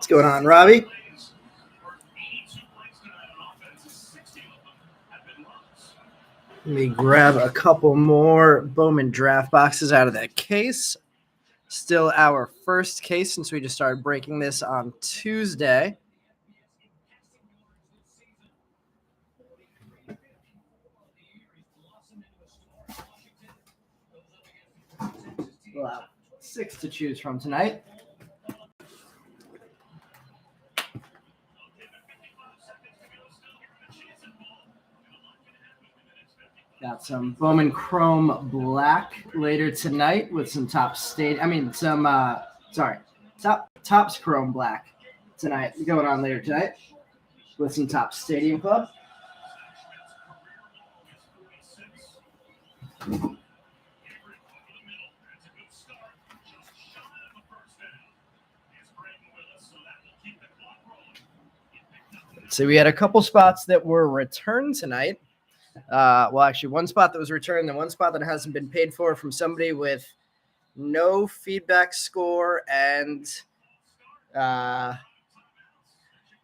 What's going on, Robbie? Let me grab a couple more Bowman draft boxes out of that case. Still our first case since we just started breaking this on Tuesday. We'll have 6 to choose from tonight. Got some Bowman Chrome Black later tonight with some Topps Chrome Black tonight going on later tonight with some Topps Stadium Club. So we had a couple spots that were returned tonight. Actually, one spot that was returned and one spot that hasn't been paid for from somebody with no feedback score and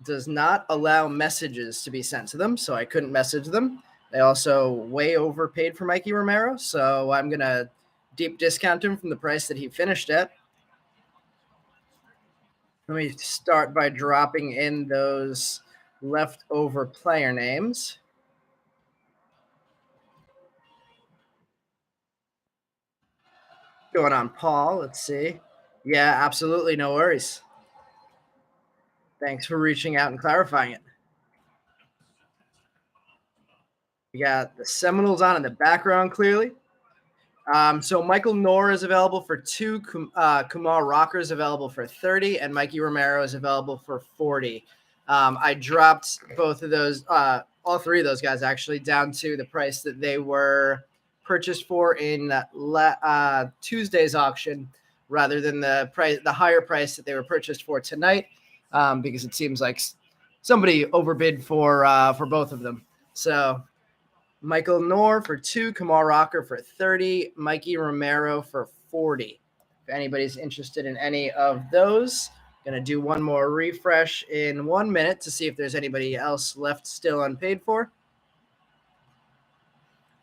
does not allow messages to be sent to them, so I couldn't message them. They also way overpaid for Mikey Romero, so I'm going to deep discount him from the price that he finished at. Let me start by dropping in those leftover player names. Going on, Paul. Let's see. Yeah, absolutely. No worries. Thanks for reaching out and clarifying it. We got the Seminoles on in the background clearly. So Michael Knorr is available for 2. Kumar Rocker is available for 30, and Mikey Romero is available for 40. I dropped both of those, all 3 of those guys actually, down to the price that they were purchased for in Tuesday's auction, rather than the higher price that they were purchased for tonight, because it seems like somebody overbid for both of them. So Michael Knorr for 2, Kumar Rocker for 30, Mikey Romero for 40. If anybody's interested in any of those, going to do one more refresh in 1 minute to see if there's anybody else left still unpaid for.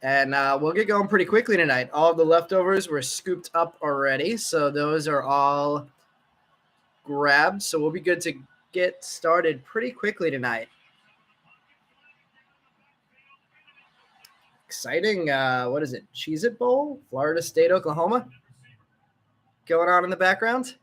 And we'll get going pretty quickly tonight. All of the leftovers were scooped up already, so those are all grabbed. So we'll be good to get started pretty quickly tonight. Exciting. What is it? Cheez-It Bowl? Florida State, Oklahoma? Going on in the background?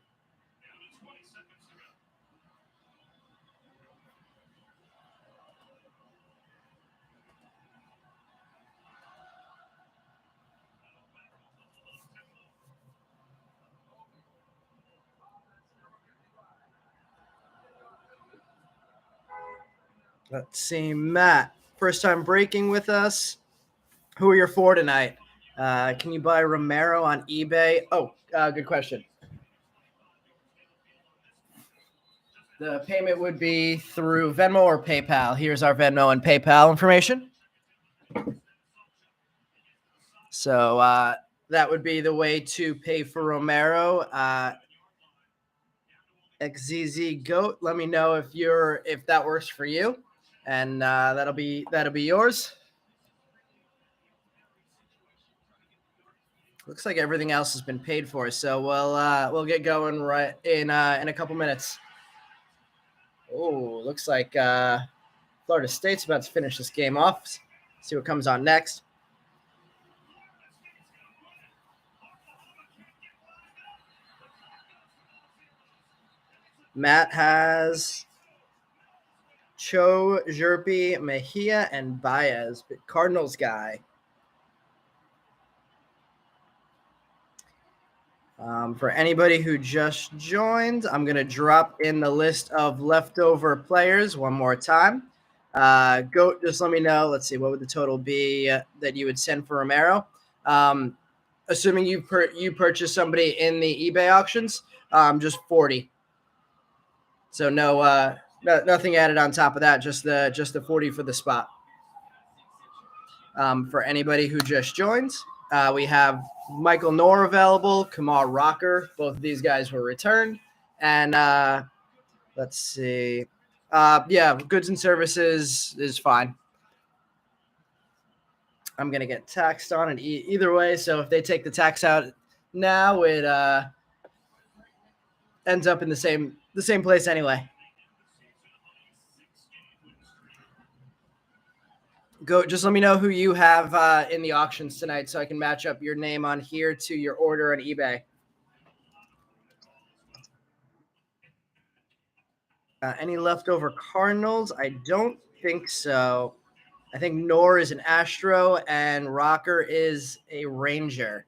Let's see, Matt. First time breaking with us. Who are your 4 tonight? Can you buy Romero on eBay? Oh, good question. The payment would be through Venmo or PayPal. Here's our Venmo and PayPal information. So that would be the way to pay for Romero. XZZ Goat, let me know if that works for you, and that'll be yours. Looks like everything else has been paid for, so we'll get going right in a couple minutes. Oh, looks like Florida State's about to finish this game off. See what comes on next. Matt has Cho, Jerpy, Mejia, and Baez, but Cardinals guy. For anybody who just joined, I'm going to drop in the list of leftover players one more time. Goat, just let me know. Let's see, what would the total be that you would send for Romero? Assuming you purchase somebody in the eBay auctions, just 40. So nothing added on top of that, just the 40 for the spot. For anybody who just joined, we have Michael Knorr available, Kumar Rocker. Both of these guys were returned. And Let's see. Yeah, goods and services is fine. I'm gonna get taxed on it either way. So if they take the tax out now, it ends up in the same place anyway. Go. Just let me know who you have in the auctions tonight, so I can match up your name on here to your order on eBay. Any leftover Cardinals? I don't think so. I think Nor is an Astro and Rocker is a Ranger.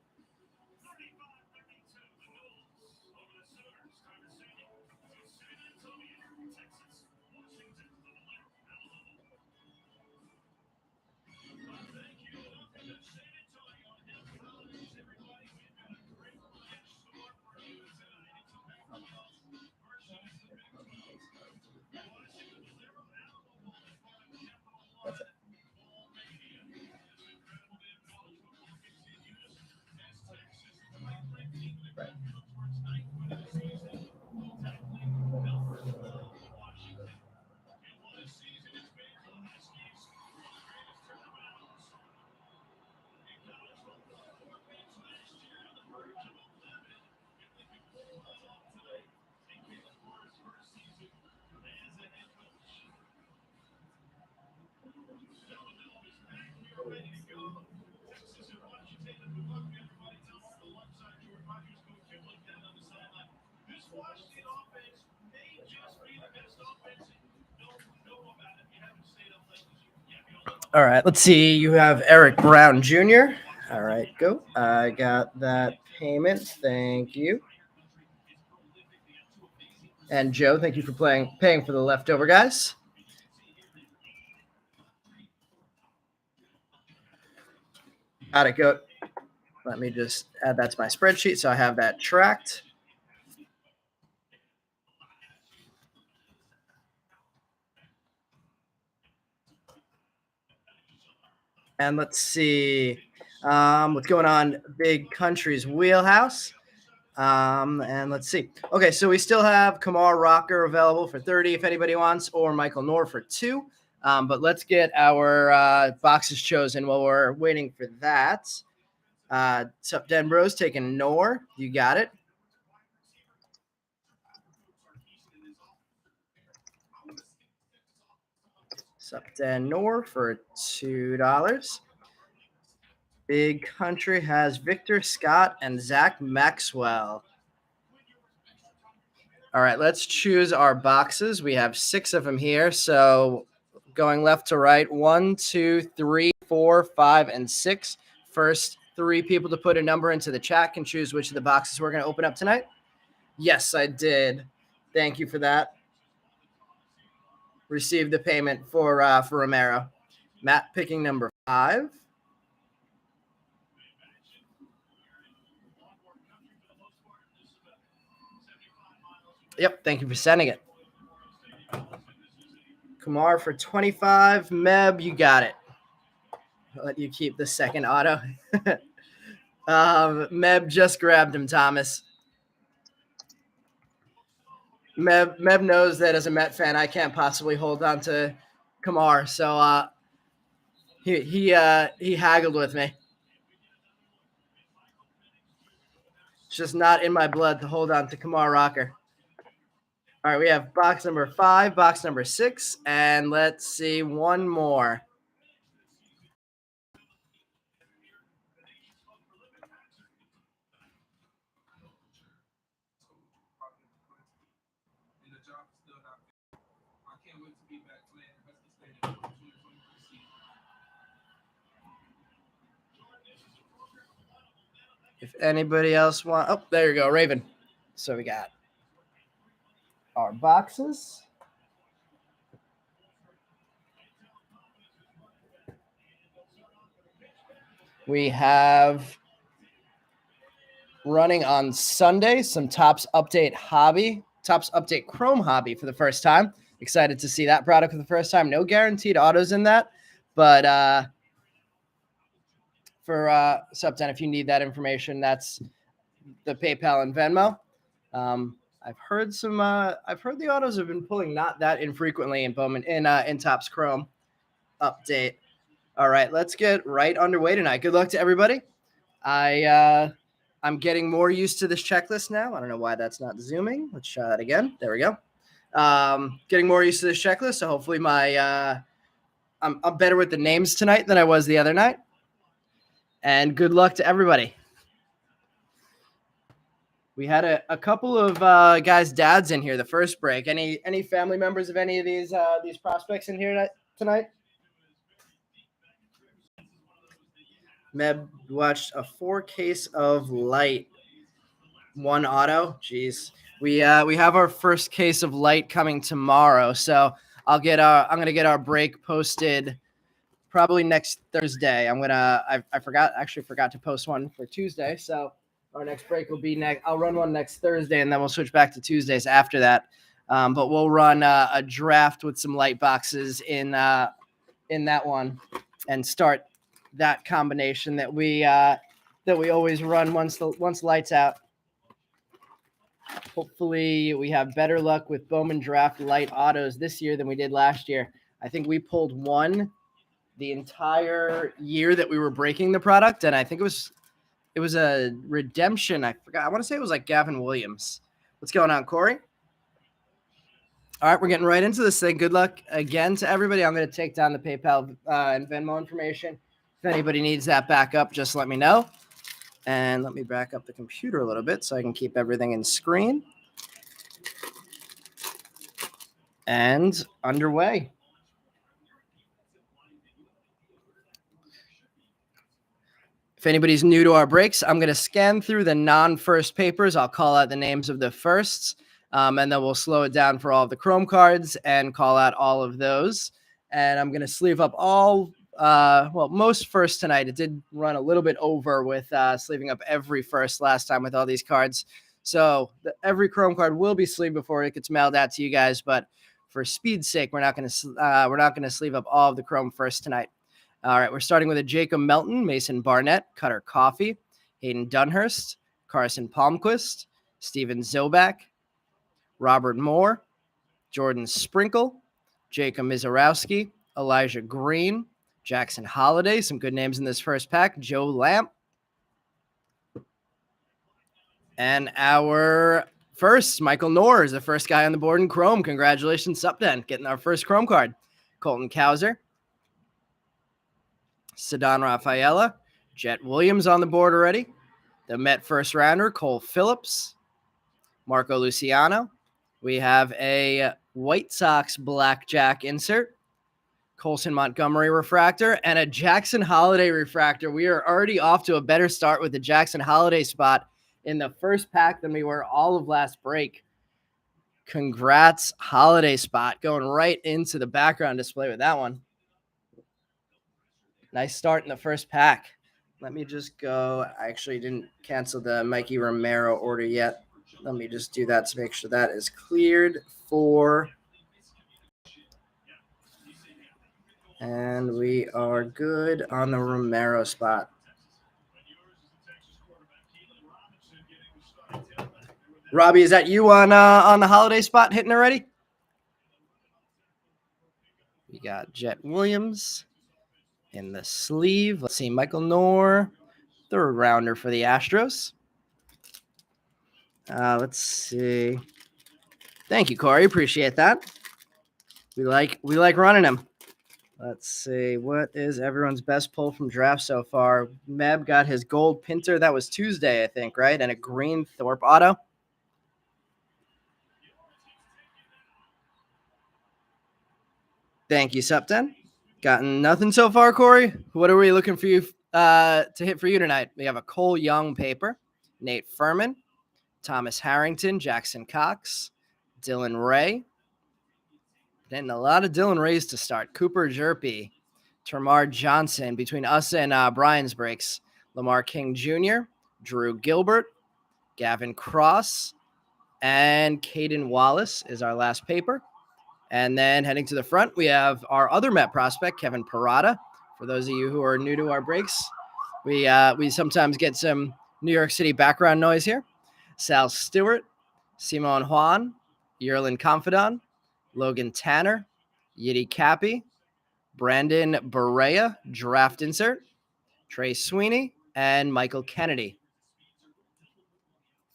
All right, let's see. You have Eric Brown Jr. All right, go. I got that payment. Thank you. And Joe, thank you for paying for the leftover guys. Got it, go. Let me just add that to my spreadsheet so I have that tracked. And let's see what's going on. Big Country's Wheelhouse. And let's see. Okay, so we still have Kamar Rocker available for 30 if anybody wants, or Michael Nor for 2. But let's get our boxes chosen while we're waiting for that. Sup, Denbro's taking Nor. You got it. Sup, Den Nor for $2. Big Country has Victor Scott and Zach Maxwell. All right, let's choose our boxes. We have 6 of them here. So going left to right, 1, 2, 3, 4, 5, and 6. First 3 people to put a number into the chat can choose which of the boxes we're going to open up tonight. Yes, I did. Thank you for that. Received the payment for Romero. Matt picking number 5. Yep, thank you for sending it. Kumar for 25. Meb, you got it. I'll let you keep the second auto. Meb just grabbed him, Thomas. Meb knows that as a Met fan, I can't possibly hold on to Kumar, so he haggled with me. It's just not in my blood to hold on to Kumar Rocker. All right, we have box number 5, box number 6, and let's see one more. If anybody else want, oh, there you go, Raven. So we got our boxes. We have running on Sunday some Topps Update Chrome Hobby for the first time. Excited to see that product for the first time. No guaranteed autos in that, but for Subten, if you need that information, that's the PayPal and Venmo. I've heard the autos have been pulling not that infrequently in Bowman in Topps Chrome update. All right, let's get right underway tonight. Good luck to everybody. I'm getting more used to this checklist now. I don't know why that's not zooming. Let's try that again. There we go. Getting more used to this checklist, so hopefully I'm better with the names tonight than I was the other night. And good luck to everybody. We had a couple of guys' dads in here the first break. Any family members of any of these prospects in here tonight? Meb watched a 4-case of light, 1 auto. Jeez, we have our first case of light coming tomorrow, so I'm gonna get our break posted probably next Thursday. I forgot to post one for Tuesday, so our next break will be next. I'll run one next Thursday, and then we'll switch back to Tuesdays after that. But we'll run a draft with some light boxes in that one, and start that combination that we always run once lights out. Hopefully, we have better luck with Bowman Draft Light Autos this year than we did last year. I think we pulled one the entire year that we were breaking the product, and I think it was a redemption. I forgot. I want to say it was like Gavin Williams. What's going on, Corey? All right, we're getting right into this thing. Good luck again to everybody. I'm going to take down the PayPal and Venmo information. If anybody needs that backup, just let me know. And let me back up the computer a little bit so I can keep everything in screen. And underway. If anybody's new to our breaks, I'm going to scan through the non-first papers. I'll call out the names of the firsts, and then we'll slow it down for all of the Chrome cards and call out all of those. And I'm going to sleeve up most first tonight. It did run a little bit over with sleeving up every first last time with all these cards. So every Chrome card will be sleeved before it gets mailed out to you guys. But for speed's sake, we're not going to sleeve up all of the Chrome first tonight. All right, we're starting with a Jacob Melton, Mason Barnett, Cutter Coffey, Hayden Dunhurst, Carson Palmquist, Steven Zobak, Robert Moore, Jordan Sprinkle, Jacob Mizorowski, Elijah Green, Jackson Holiday, some good names in this first pack, Joe Lamp. And our first, Michael Knorr is the first guy on the board in Chrome. Congratulations, Supden, getting our first Chrome card. Colton Cowser, Ceddanne Rafaela, Jet Williams on the board already. The Met first rounder, Cole Phillips, Marco Luciano. We have a White Sox blackjack insert, Colson Montgomery refractor, and a Jackson Holiday refractor. We are already off to a better start with the Jackson Holiday spot in the first pack than we were all of last break. Congrats, Holiday spot, going right into the background display with that one. Nice start in the first pack. Let me just go. I actually didn't cancel the Mikey Romero order yet. Let me just do that to make sure that is cleared for. And we are good on the Romero spot. Robbie, is that you on the Holiday spot hitting already? We got Jet Williams in the sleeve. Let's see, Michael Knorr, third rounder for the Astros. Let's see. Thank you, Corey. Appreciate that. We like running him. Let's see. What is everyone's best pull from draft so far? Meb got his gold Pinter. That was Tuesday, I think, right? And a green Thorpe auto. Thank you, Supden. Gotten nothing so far, Corey. What are we looking for you to hit for you tonight? We have a Cole Young paper, Nate Furman, Thomas Harrington, Jackson Cox, Dylan Ray. Getting a lot of Dylan Rays to start. Cooper Jerpy, Termar Johnson between us and Brian's breaks. Lamar King Jr., Drew Gilbert, Gavin Cross, and Caden Wallace is our last paper. And then heading to the front, we have our other Met prospect, Kevin Parada. For those of you who are new to our breaks, we sometimes get some New York City background noise here. Sal Stewart, Simon Juan, Yerlin Confidant, Logan Tanner, Yiddy Cappy, Brandon Berea, draft insert, Trey Sweeney, and Michael Kennedy.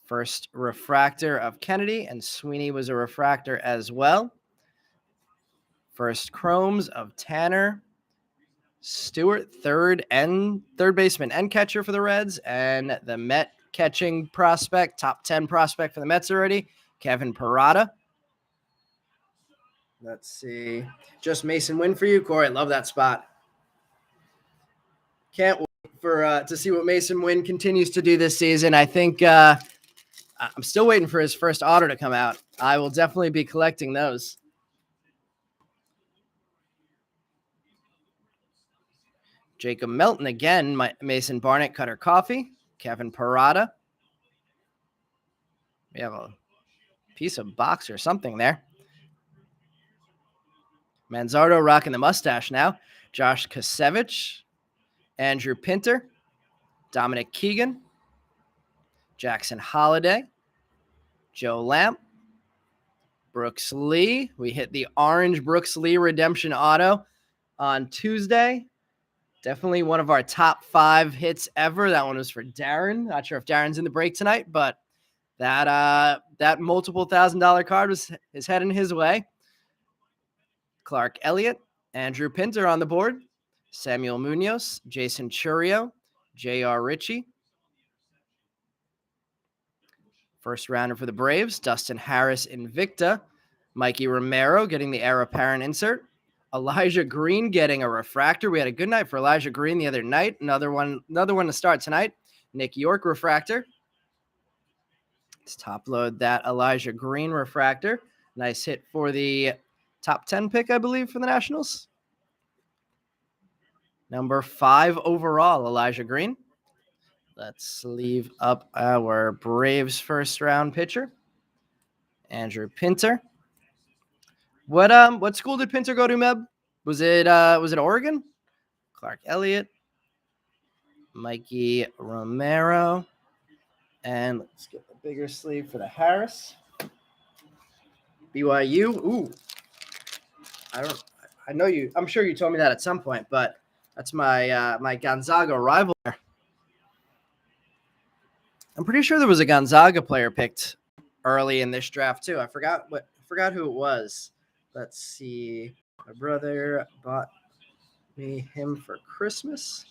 First refractor of Kennedy, and Sweeney was a refractor as well. First chromes of Tanner, Stewart, third baseman and catcher for the Reds, and the Met catching prospect, top 10 prospect for the Mets already, Kevin Parada. Let's see. Just Mason Wynn for you, Corey. Love that spot. Can't wait for to see what Mason Wynn continues to do this season. I think I'm still waiting for his first auto to come out. I will definitely be collecting those. Jacob Melton again, Mason Barnett, Cutter Coffee, Kevin Parada. We have a piece of box or something there. Manzardo rocking the mustache now. Josh Kasevich, Andrew Pinter, Dominic Keegan, Jackson Holiday, Joe Lamp, Brooks Lee. We hit the orange Brooks Lee redemption auto on Tuesday. Definitely one of our top 5 hits ever. That one was for Darren. Not sure if Darren's in the break tonight, but that multiple $1,000 card is heading his way. Clark Elliott, Andrew Pinter on the board, Samuel Munoz, Jason Churio, J.R. Ritchie. First rounder for the Braves, Dustin Harris Invicta, Mikey Romero getting the heir apparent insert, Elijah Green getting a refractor. We had a good night for Elijah Green the other night. Another one to start tonight. Nick York refractor. Let's top load that Elijah Green refractor. Nice hit for the top 10 pick, I believe, for the Nationals. Number 5 overall, Elijah Green. Let's sleeve up our Braves first round pitcher, Andrew Pinter. What school did Pinter go to, Meb? Was it Oregon? Clark Elliott, Mikey Romero, and let's get the bigger sleeve for the Harris. BYU. Ooh, I know you. I'm sure you told me that at some point, but that's my my Gonzaga rival there. I'm pretty sure there was a Gonzaga player picked early in this draft too. I forgot who it was. Let's see. My brother bought me him for Christmas.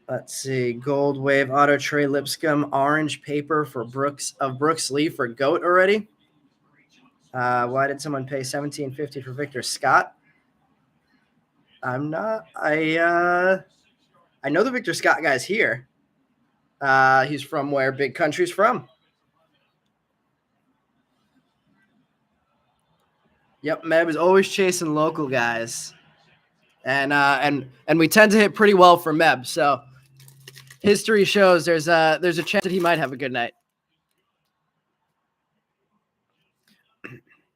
Let's see. Gold Wave Auto Trey Lipscomb orange paper for Brooks Lee for GOAT already. Why did someone pay $17.50 for Victor Scott? I'm not. I know the Victor Scott guy's here. He's from where Big Country's from. Yep, Meb is always chasing local guys, and we tend to hit pretty well for Meb. So history shows there's a chance that he might have a good night.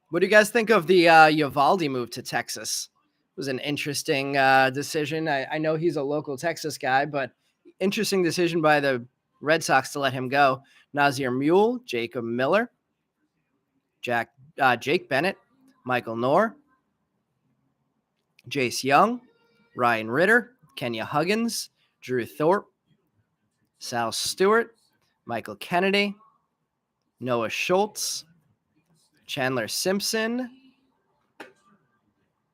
What do you guys think of the Eovaldi move to Texas? It was an interesting decision. I know he's a local Texas guy, but interesting decision by the Red Sox to let him go. Nazir Mule, Jacob Miller, Jake Bennett, Michael Knorr, Jace Young, Ryan Ritter, Kenya Huggins, Drew Thorpe, Sal Stewart, Michael Kennedy, Noah Schultz, Chandler Simpson.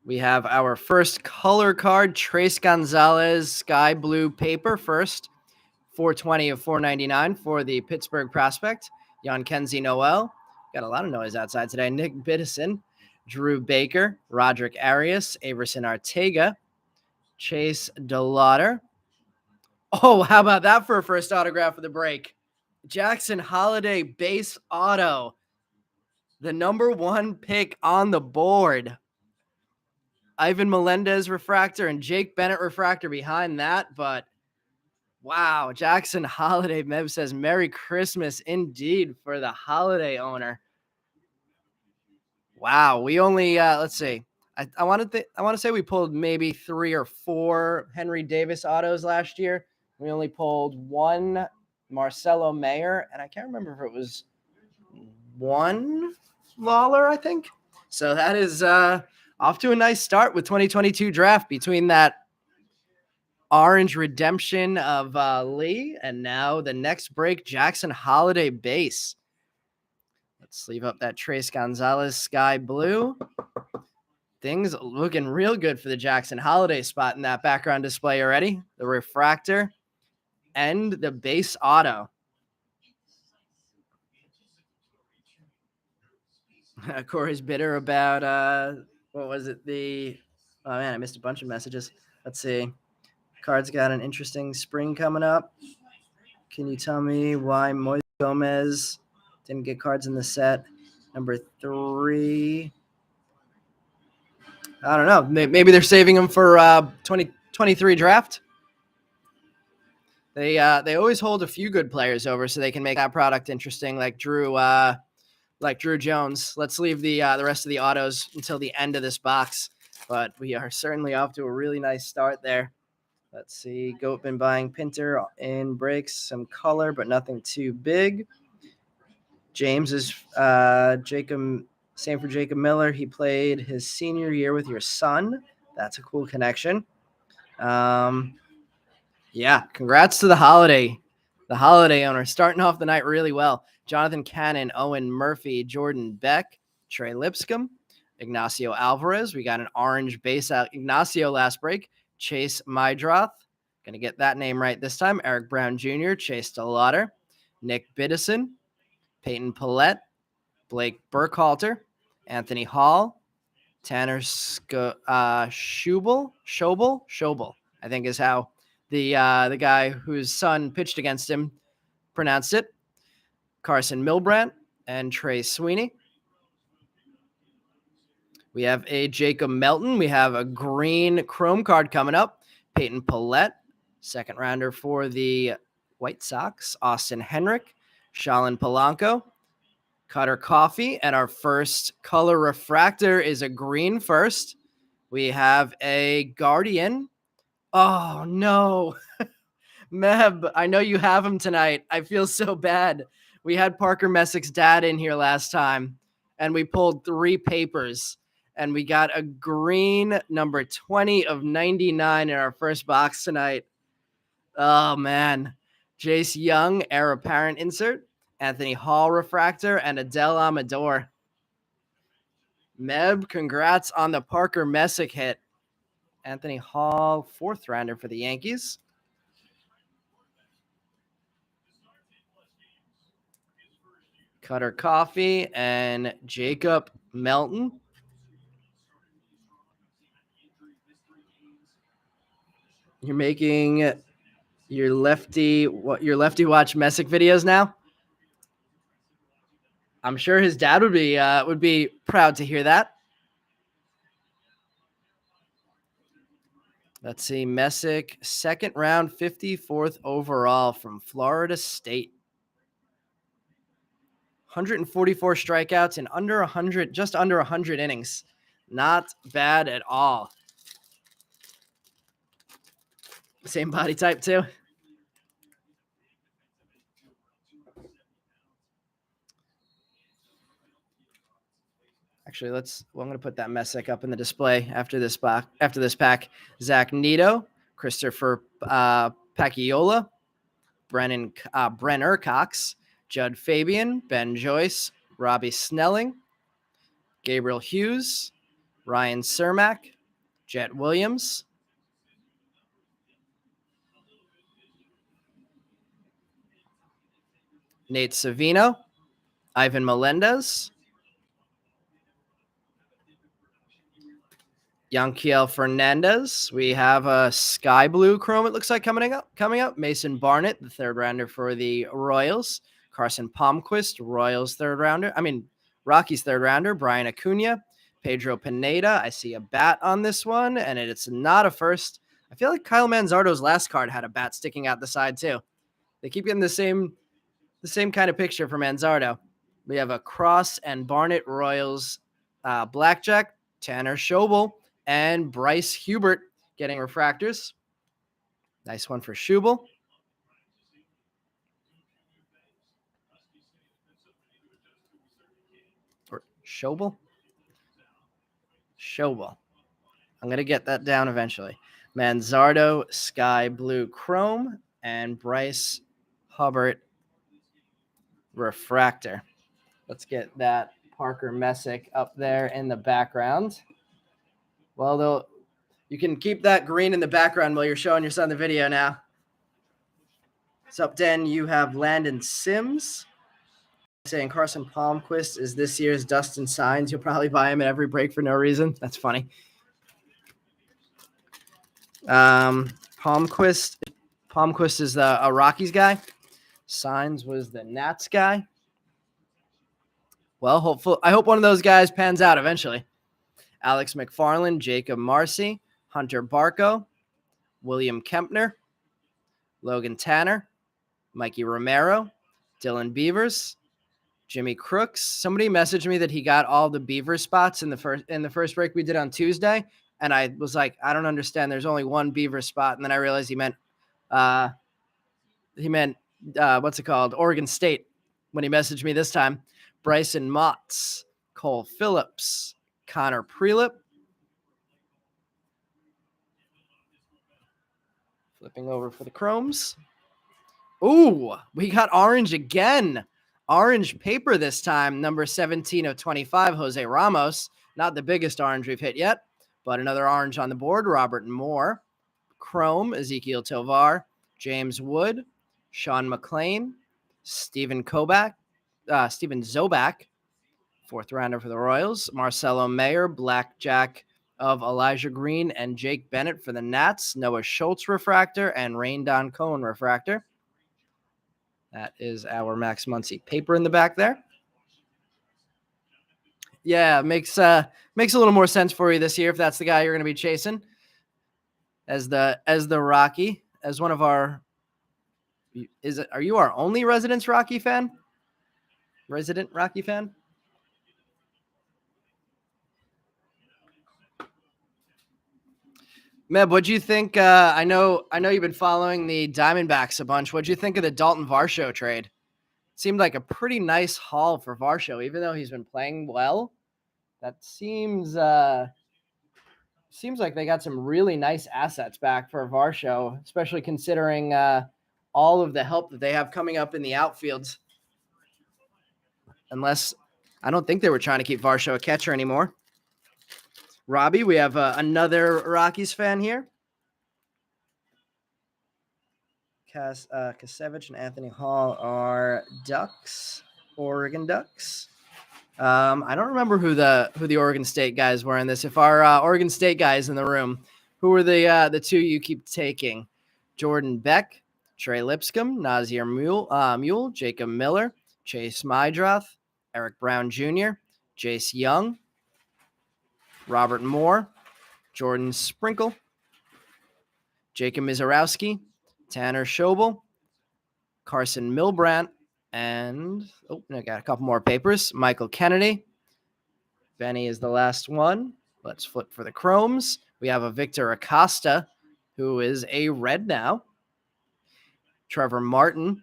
We have our first color card, Trace Gonzalez, sky blue paper first, 420 of 499 for the Pittsburgh prospect. Jan Kenzie Noel. Got a lot of noise outside today. Nick Biddison, Drew Baker, Roderick Arias, Averson Artega, Chase DeLauder. Oh, how about that for a first autograph of the break? Jackson Holiday base auto. The number 1 pick on the board. Ivan Melendez refractor and Jake Bennett refractor behind that, but wow, Jackson Holiday. Meb says Merry Christmas indeed for the Holiday owner. Wow, we only let's see. I want to say we pulled maybe 3 or 4 Henry Davis autos last year. We only pulled 1, Marcelo Mayer, and I can't remember if it was one Lawler, I think. So that is off to a nice start with 2022 draft between that orange redemption of Lee and now the next break, Jackson Holiday base. Let's sleeve up that Trace Gonzalez sky blue. Things looking real good for the Jackson Holiday spot in that background display already. The refractor and the base auto. Corey's bitter about what was it? Oh man, I missed a bunch of messages. Let's see. Card's got an interesting spring coming up. Can you tell me why Moise Gomez didn't get cards in the set? Number 3. I don't know. Maybe they're saving them for 2023 draft. They always hold a few good players over so they can make that product interesting, like Drew Jones. Let's leave the rest of the autos until the end of this box, but we are certainly off to a really nice start there. Let's see. Goatman buying Pinter in breaks, some color, but nothing too big. James is Jacob. Same for Jacob Miller. He played his senior year with your son. That's a cool connection. Yeah, congrats to the holiday owner, starting off the night really well. Jonathan Cannon, Owen Murphy, Jordan Beck, Trey Lipscomb, Ignacio Alvarez. We got an orange base out Ignacio last break. Chase Mydroth, gonna get that name right this time. Eric Brown Jr., Chase DeLauder, Nick Biddison, Peyton Paulette, Blake Burkhalter, Anthony Hall, Tanner Schobel, I think is how the guy whose son pitched against him pronounced it. Carson Milbrandt and Trey Sweeney. We have a Jacob Melton. We have a green chrome card coming up. Peyton Paulette, second rounder for the White Sox. Austin Henrik, Shalin Polanco, Cutter Coffee, and our first color refractor is a green first. We have a Guardian. Oh, no. Meb, I know you have him tonight. I feel so bad. We had Parker Messick's dad in here last time, and we pulled 3 papers, and we got a green number 20 of 99 in our first box tonight. Oh, man. Jace Young, heir apparent insert. Anthony Hall refractor, and Adele Amador. Meb, congrats on the Parker Messick hit. Anthony Hall, 4th rounder for the Yankees. Cutter Coffee and Jacob Melton. You're making your lefty watch Messick videos now? I'm sure his dad would be proud to hear that. Let's see, Messick, 2nd round, 54th overall from Florida State. 144 strikeouts in just under 100 innings. Not bad at all. Same body type too. Actually, I'm going to put that Messick up in the display after this pack. Zach Nito, Christopher Pacchiola, Brenner Cox, Judd Fabian, Ben Joyce, Robbie Snelling, Gabriel Hughes, Ryan Cermak, Jet Williams, Nate Savino, Ivan Melendez, Yanquiel Fernandez. We have a sky blue chrome, it looks like, coming up. Mason Barnett, the 3rd rounder for the Royals. Carson Palmquist, Rockies 3rd rounder. Brian Acuna, Pedro Pineda. I see a bat on this one, and it's not a first. I feel like Kyle Manzardo's last card had a bat sticking out the side too. They keep getting the same kind of picture for Manzardo. We have a Cross and Barnett Royals blackjack, Tanner Schobel, and Bryce Hubert getting refractors. Nice one for Schubel. Schobel. I'm going to get that down eventually. Manzardo, Sky Blue Chrome, and Bryce Hubbard Refractor. Let's get that Parker Messick up there in the background. Well, you can keep that green in the background while you're showing your son the video now. What's up, Dan? You have Landon Sims saying Carson Palmquist is this year's Dustin Signs. You'll probably buy him at every break for no reason. That's funny. Palmquist is a Rockies guy. Signs was the Nats guy. Well, I hope one of those guys pans out eventually. Alex McFarland, Jacob Marcy, Hunter Barco, William Kempner, Logan Tanner, Mikey Romero, Dylan Beavers, Jimmy Crooks. Somebody messaged me that he got all the Beaver spots in the first break we did on Tuesday, and I was like, I don't understand. There's only one Beaver spot, and then I realized he meant what's it called? Oregon State. When he messaged me this time, Bryson Motts, Cole Phillips, Connor Prelip. Flipping over for the Chromes. Ooh, we got orange again. Orange paper this time, number 17 of 25, Jose Ramos. Not the biggest orange we've hit yet, but another orange on the board, Robert Moore. Chrome, Ezekiel Tovar, James Wood, Sean McLean, Stephen Zobak, fourth rounder for the Royals, Marcelo Mayer, Blackjack of Elijah Green, and Jake Bennett for the Nats, Noah Schultz refractor, and Rain Don Cohen refractor. That is our Max Muncy paper in the back there. Yeah, makes a little more sense for you this year if that's the guy you're going to be chasing as the Rocky, as one of our. Are you our only Resident Rocky fan? Meb, what'd you think? I know you've been following the Diamondbacks a bunch. What'd you think of the Dalton Varsho trade? Seemed like a pretty nice haul for Varsho, even though he's been playing well. That seems like they got some really nice assets back for Varsho, especially considering all of the help that they have coming up in the outfields. Unless I don't think they were trying to keep Varsho a catcher anymore. Robbie, we have another Rockies fan here. Kasevich and Anthony Hall are Oregon Ducks. I don't remember who the Oregon State guys were in this. If our Oregon State guys in the room, who were the two you keep taking? Jordan Beck, Trey Lipscomb, Nazir Mule, Jacob Miller, Chase Mydroth, Eric Brown Jr., Jace Young, Robert Moore, Jordan Sprinkle, Jacob Mizorowski, Tanner Schobel, Carson Milbrandt, and I got a couple more papers. Michael Kennedy. Benny is the last one. Let's flip for the Chromes. We have a Victor Acosta, who is a red now. Trevor Martin,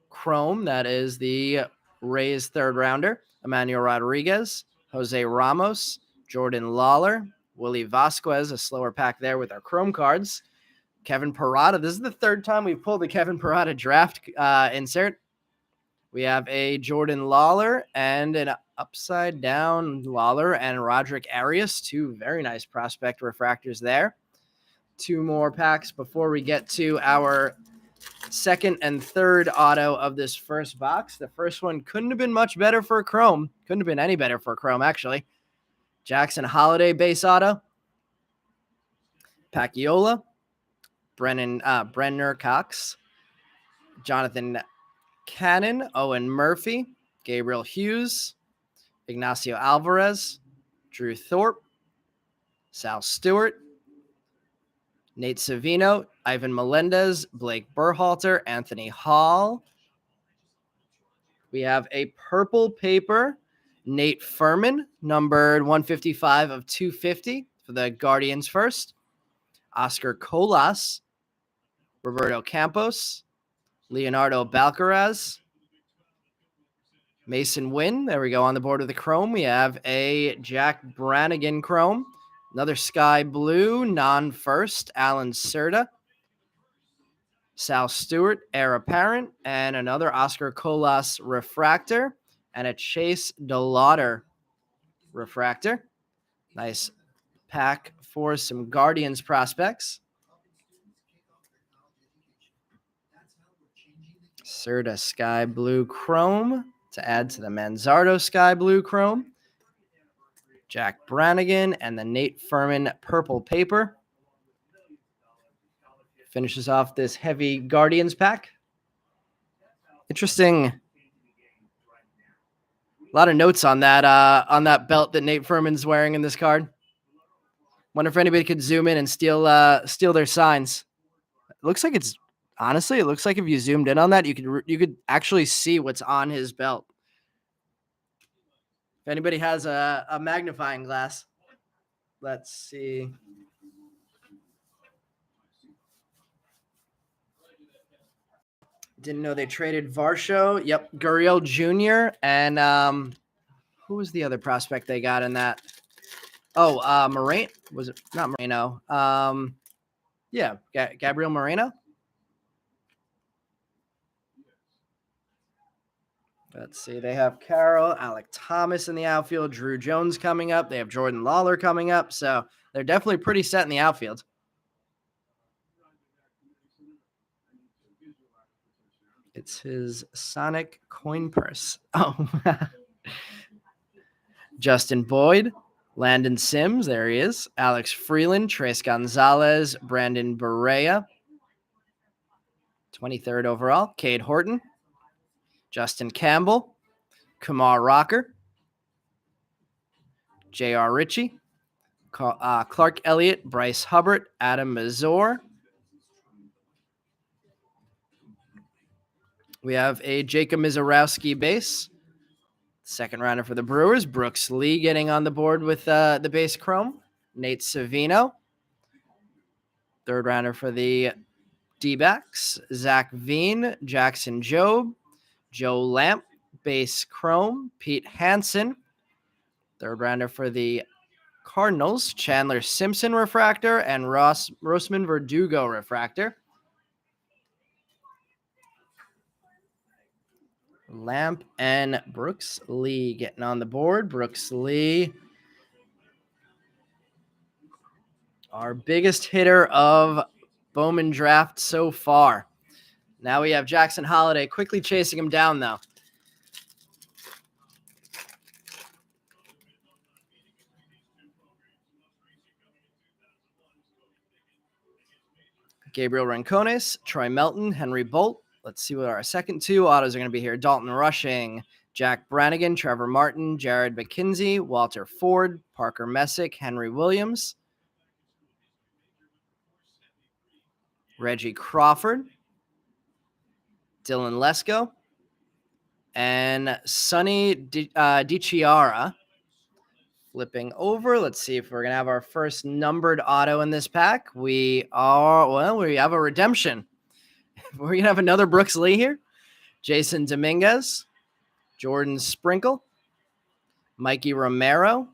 Chrome, that is the Rays third rounder. Emmanuel Rodriguez, Jose Ramos, Jordan Lawler, Willie Vasquez, a slower pack there with our Chrome cards. Kevin Parada. This is the third time we've pulled the Kevin Parada draft insert. We have a Jordan Lawler and an upside down Lawler and Roderick Arias, two very nice prospect refractors there. Two more packs before we get to our second and third auto of this first box. The first one couldn't have been much better for a Chrome. Couldn't have been any better for a Chrome, actually. Jackson Holiday base auto. Paciola. Brenner Cox. Jonathan Cannon, Owen Murphy, Gabriel Hughes, Ignacio Alvarez, Drew Thorpe, Sal Stewart, Nate Savino, Ivan Melendez, Blake Berhalter, Anthony Hall. We have a purple paper, Nate Furman, numbered 155 of 250 for the Guardians first. Oscar Colas, Roberto Campos, Leonardo Balcaraz, Mason Wynn. There we go. On the board with the chrome, we have a Jack Brannigan chrome. Another sky blue, non-first, Alan Serta. Sal Stewart, heir apparent, and another Oscar Colas refractor, and a Chase DeLauder refractor. Nice pack for some Guardians prospects. Serta Sky Blue Chrome to add to the Manzardo Sky Blue Chrome. Jack Brannigan and the Nate Furman Purple Paper. Finishes off this heavy Guardians pack. Interesting. A lot of notes on that belt that Nate Furman's wearing in this card. Wonder if anybody could zoom in and steal their signs. It looks like it's honestly. It looks like if you zoomed in on that, you could actually see what's on his belt. If anybody has a magnifying glass, let's see. Didn't know they traded Varsho. Yep, Gurriel Jr. And who was the other prospect they got in that? Oh, Moreno. Was it not Moreno? Yeah, Gabriel Moreno. Let's see. They have Carroll, Alec Thomas in the outfield, Drew Jones coming up. They have Jordan Lawler coming up. So they're definitely pretty set in the outfield. It's his Sonic coin purse. Oh, Justin Boyd, Landon Sims, there he is. Alex Freeland, Tres Gonzalez, Brandon Barea. 23rd overall, Cade Horton, Justin Campbell, Kumar Rocker, J.R. Ritchie, Clark Elliott, Bryce Hubbard, Adam Mazur. We have a Jacob Mizorowski base. Second rounder for the Brewers. Brooks Lee getting on the board with the base chrome. Nate Savino. Third rounder for the D-backs. Zach Veen, Jackson Jobe, Joe Lamp, base chrome. Pete Hansen. Third rounder for the Cardinals. Chandler Simpson refractor and Rosman Verdugo refractor. Lamp and Brooks Lee getting on the board. Brooks Lee, our biggest hitter of Bowman draft so far. Now we have Jackson Holliday quickly chasing him down, though. Gabriel Rincones, Troy Melton, Henry Bolt. Let's see what our second two autos are going to be here. Dalton Rushing, Jack Brannigan, Trevor Martin, Jared McKinsey, Walter Ford, Parker Messick, Henry Williams, Reggie Crawford, Dylan Lesko, and Sonny DiChiara. Flipping over, let's see if we're going to have our first numbered auto in this pack. We have a redemption. We're going to have another Brooks Lee here. Jason Dominguez, Jordan Sprinkle, Mikey Romero,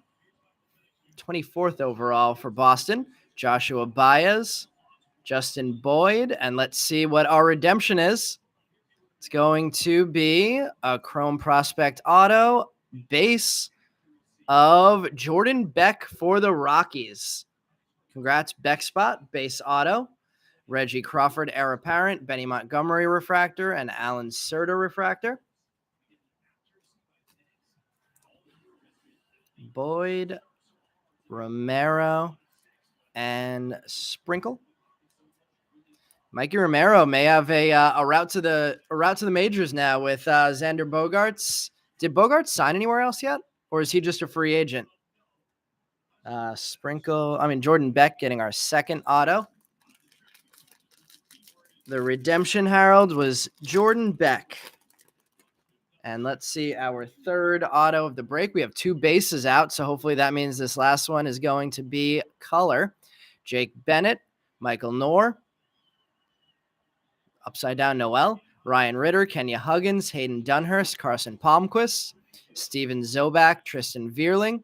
24th overall for Boston, Joshua Baez, Justin Boyd, and let's see what our redemption is. It's going to be a Chrome Prospect auto base of Jordan Beck for the Rockies. Congrats, Beck spot, base auto. Reggie Crawford, heir apparent, Benny Montgomery refractor, and Alan Serta refractor. Boyd, Romero, and Sprinkle. Mikey Romero may have a route to the majors now with Xander Bogaerts. Did Bogaerts sign anywhere else yet, or is he just a free agent? Jordan Beck getting our second auto. The redemption, Harold, was Jordan Beck. And let's see our third auto of the break. We have two bases out, so hopefully that means this last one is going to be color. Jake Bennett, Michael Knorr, upside down Noel, Ryan Ritter, Kenya Huggins, Hayden Dunhurst, Carson Palmquist, Steven Zobak, Tristan Vierling,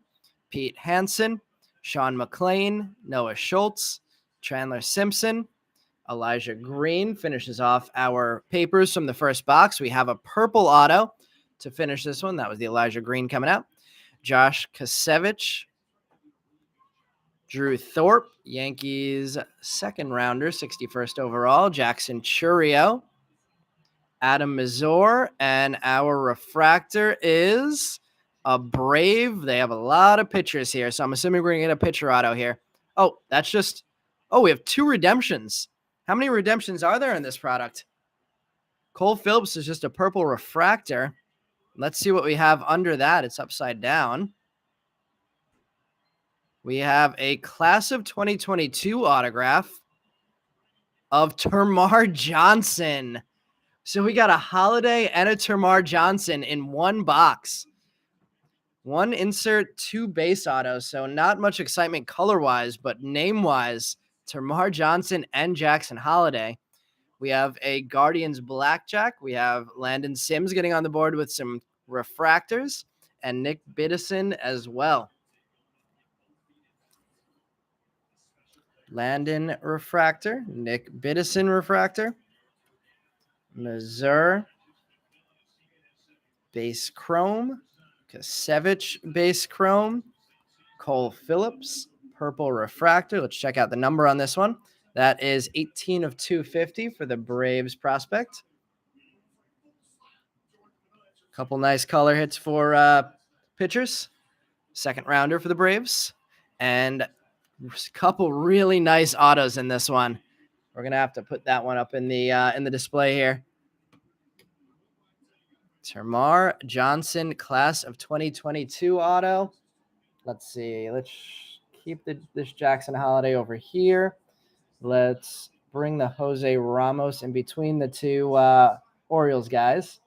Pete Hansen, Sean McLean, Noah Schultz, Chandler Simpson, Elijah Green finishes off our papers from the first box. We have a purple auto to finish this one. That was the Elijah Green coming out. Josh Kasevich, Drew Thorpe, Yankees second rounder, 61st overall. Jackson Churio, Adam Mazur, and our refractor is a Brave. They have a lot of pitchers here, so I'm assuming we're going to get a pitcher auto here. Oh, that's just, oh, we have 2 redemptions. How many redemptions are there in this product? Cole Phillips is just a purple refractor. Let's see what we have under that. It's upside down. We have a class of 2022 autograph of Termarr Johnson. So we got a Holiday and a Termarr Johnson in one box. One insert, 2 base autos. So not much excitement color-wise, but name-wise, Termarr Johnson and Jackson Holiday. We have a Guardians Blackjack. We have Landon Sims getting on the board with some refractors, and Nick Biddison as well. Landon refractor, Nick Biddison refractor, Mazur base chrome, Kasevich base chrome, Cole Phillips purple refractor. Let's check out the number on this one. That is 18 of 250 for the Braves prospect. Couple nice color hits for pitchers. Second rounder for the Braves. And a couple really nice autos in this one. We're going to have to put that one up in the display here. Termarr Johnson, class of 2022 auto. Let's see. Let's keep this Jackson Holiday over here. Let's bring the Jose Ramos in between the 2 Orioles guys.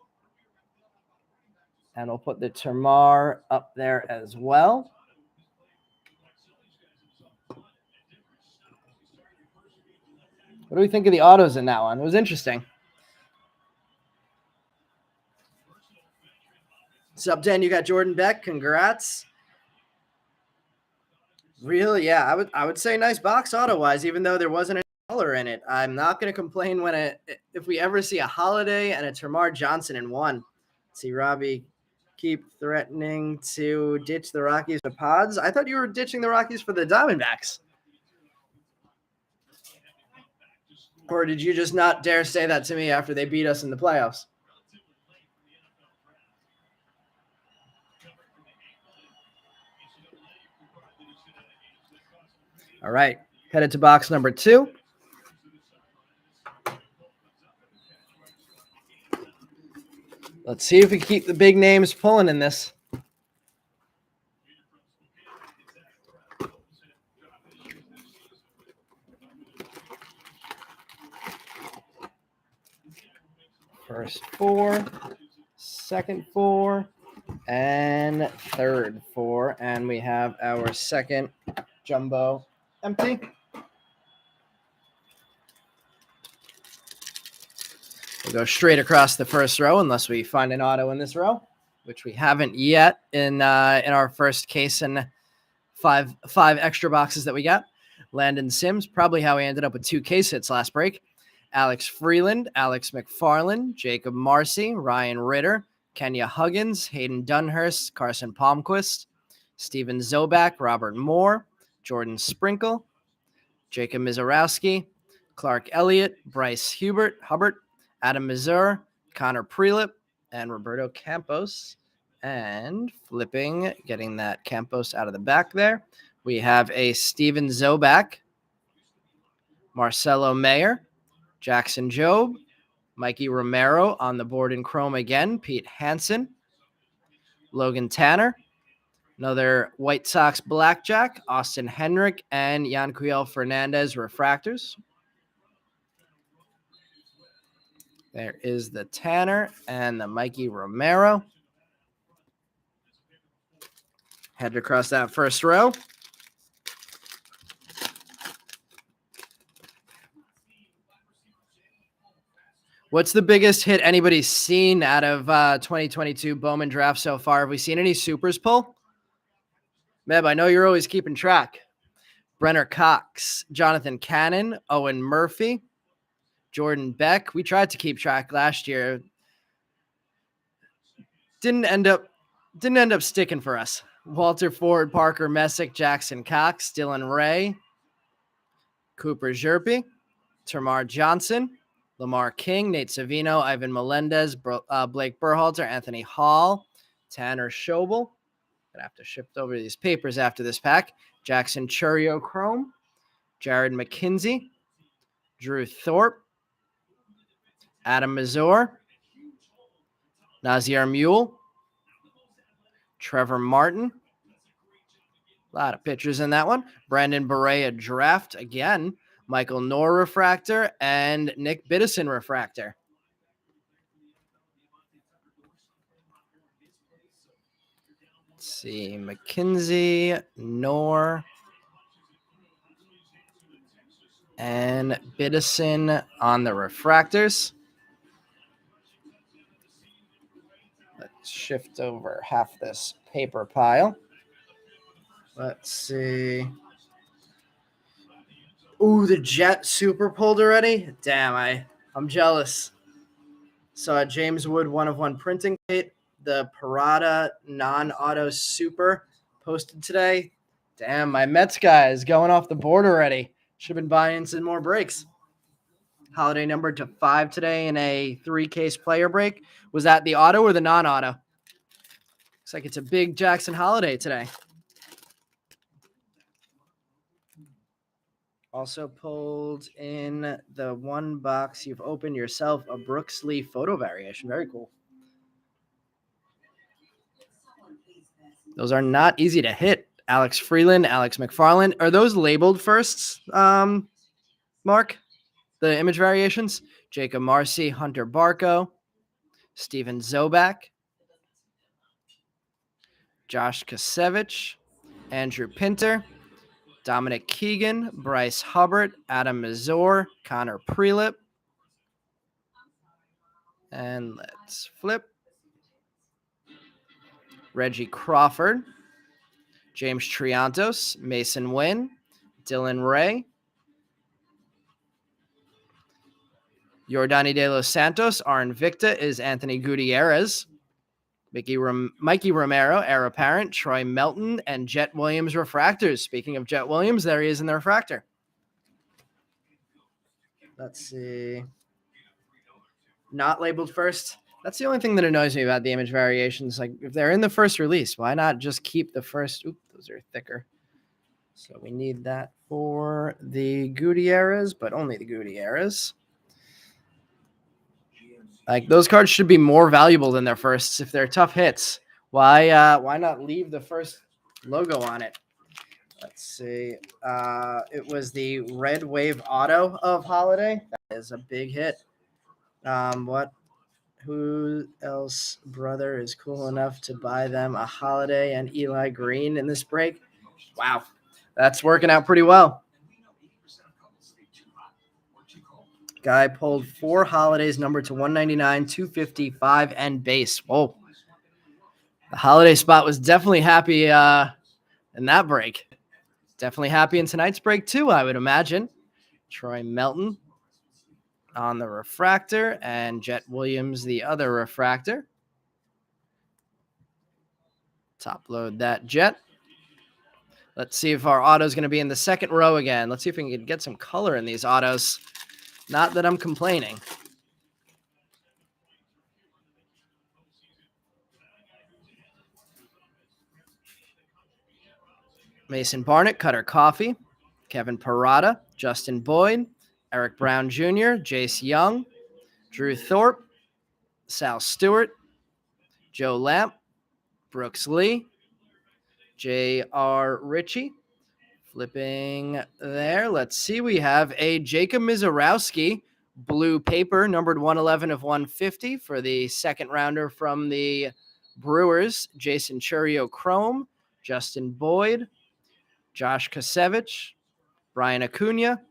And we'll put the Termarr up there as well. What do we think of the autos in that one? It was interesting. Sub 10, you got Jordan Beck. Congrats. Really, yeah, I would say nice box auto-wise, even though there wasn't any color in it. I'm not going to complain if we ever see a Holiday and a Termarr Johnson in one. Let's see, Robbie, keep threatening to ditch the Rockies with pods. I thought you were ditching the Rockies for the Diamondbacks. Or did you just not dare say that to me after they beat us in the playoffs? All right, headed to box number 2. Let's see if we keep the big names pulling in this. First 4, second 4, and third 4. And we have our second jumbo empty. We'll go straight across the first row unless we find an auto in this row, which we haven't yet in our first case and five extra boxes that we got. Landon Sims, probably how we ended up with 2 case hits last break. Alex Freeland, Alex McFarland, Jacob Marcy, Ryan Ritter, Kenya Huggins, Hayden Dunhurst, Carson Palmquist, Steven Zobak, Robert Moore, Jordan Sprinkle, Jacob Mizorowski, Clark Elliott, Bryce Hubbard, Adam Mazur, Connor Prelip, and Roberto Campos. And flipping, getting that Campos out of the back there, we have a Steven Zobak, Marcelo Mayer, Jackson Jobe, Mikey Romero on the board in chrome again, Pete Hansen, Logan Tanner, another White Sox Blackjack, Austin Henrik, and Yanquiel Fernandez refractors. There is the Tanner and the Mikey Romero. Head across that first row. What's the biggest hit anybody's seen out of 2022 Bowman draft so far? Have we seen any supers pull? Meb, I know you're always keeping track. Brenner Cox, Jonathan Cannon, Owen Murphy, Jordan Beck. We tried to keep track last year. Didn't end up sticking for us. Walter Ford, Parker Messick, Jackson Cox, Dylan Ray, Cooper Zerpe, Termar Johnson, Lamar King, Nate Savino, Ivan Melendez, Blake Berhalter, Anthony Hall, Tanner Schobel. Gonna have to shift over these papers after this pack. Jackson Churio Chrome, Jared McKinsey, Drew Thorpe, Adam Mazur, Nazir Mule, Trevor Martin. A lot of pitchers in that one. Brandon Barea draft again. Michael Knorr refractor and Nick Biddison refractor. Let's see. McKinsey, Knorr, and Biddison on the refractors. Let's shift over half this paper pile. Let's see. Ooh, the Jet super pulled already? Damn, I'm jealous. Saw James Wood 1/1 printing plate. The Parada non-auto super posted today. Damn, my Mets guy is going off the board already. Should have been buying some more breaks. Holiday numbered to 5 today in a 3-case player break. Was that the auto or the non-auto? Looks like it's a big Jackson Holiday today. Also pulled in the one box you've opened yourself, a Brooks Lee photo variation. Very cool. Those are not easy to hit. Alex Freeland, Alex McFarland. Are those labeled firsts, Mark? The image variations? Jacob Marcy, Hunter Barco, Steven Zobak, Josh Kasevich, Andrew Pinter, Dominic Keegan, Bryce Hubbard, Adam Mazur, Connor Prelip. And let's flip. Reggie Crawford, James Triantos, Mason Wynn, Dylan Ray, Yordani De Los Santos, our Invicta is Anthony Gutierrez, Mikey Romero, Heir Apparent, Troy Melton, and Jet Williams refractors. Speaking of Jet Williams, there he is in the refractor. Let's see. Not labeled first. That's the only thing that annoys me about the image variations. Like, if they're in the first release, why not just keep the first? Oop, those are thicker. So we need that for the Gutierrez, but only the Gutierrez. Like, those cards should be more valuable than their firsts if they're tough hits. Why not leave the first logo on it? Let's see. It was the Red Wave Auto of Holiday. That is a big hit. Who else brother is cool enough to buy them a Holiday and Eli Green in this break? Wow, that's working out pretty well. Guy pulled 4 Holidays numbered to 199, 255, and base. Whoa. The Holiday spot was definitely happy in that break. Definitely happy in tonight's break too, I would imagine. Troy Melton on the refractor and Jet Williams, the other refractor. Top load that Jet. Let's see if our auto is going to be in the second row again. Let's see if we can get some color in these autos. Not that I'm complaining. Mason Barnett, Cutter Coffee, Kevin Parada, Justin Boyd, Eric Brown Jr., Jace Young, Drew Thorpe, Sal Stewart, Joe Lamp, Brooks Lee, J.R. Ritchie. Flipping there. Let's see. We have a Jacob Mizorowski blue paper, numbered 111 of 150 for the second rounder from the Brewers. Jason Churio Chrome, Justin Boyd, Josh Kasevich, Brian Acuna,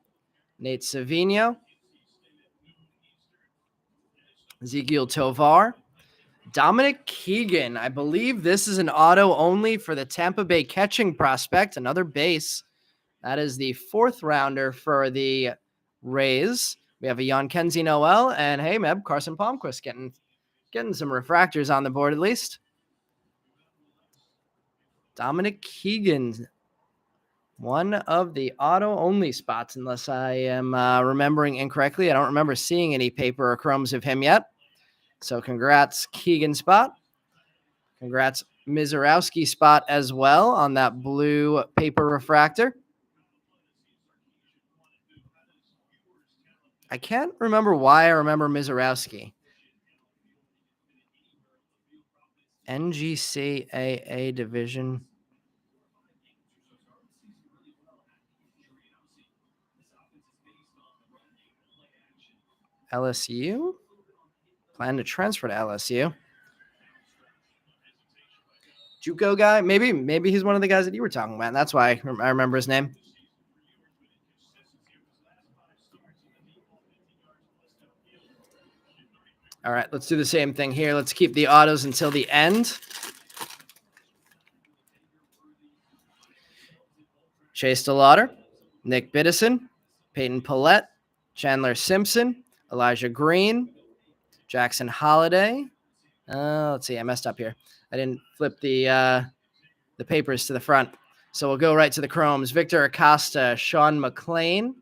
Nate Savino, Ezekiel Tovar. Dominic Keegan. I believe this is an auto only for the Tampa Bay catching prospect, another base. That is the 4th rounder for the Rays. We have a Kenzie Noel, and hey, Meb, Carson Palmquist getting some refractors on the board at least. Dominic Keegan, one of the auto-only spots, unless I am remembering incorrectly. I don't remember seeing any paper or chromes of him yet. So congrats, Keegan spot. Congrats, Mizorowski spot as well on that blue paper refractor. I can't remember why I remember Mizorowski. NGCAA division. LSU? Plan to transfer to LSU. JUCO guy? Maybe he's one of the guys that you were talking about. And that's why I remember his name. All right, let's do the same thing here. Let's keep the autos until the end. Chase DeLauder, Nick Biddison, Peyton Paulette, Chandler Simpson, Elijah Green, Jackson Holiday. Let's see, I messed up here. I didn't flip the papers to the front. So we'll go right to the chromes. Victor Acosta, Sean McLean,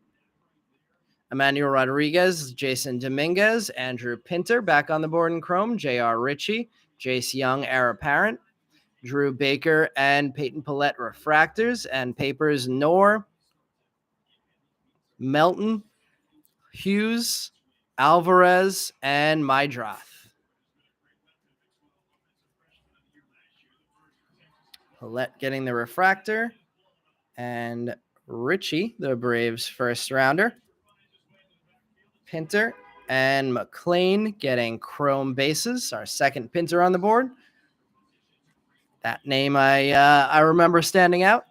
Emmanuel Rodriguez, Jason Dominguez, Andrew Pinter back on the board in chrome, J.R. Ritchie, Jace Young, heir apparent, Drew Baker, and Peyton Paulette refractors, and papers Knorr, Melton, Hughes, Alvarez, and Mydroth. Paulette getting the refractor, and Ritchie, the Braves' first rounder. Pinter and McLean getting chrome bases. Our second Pinter on the board. That name I remember standing out.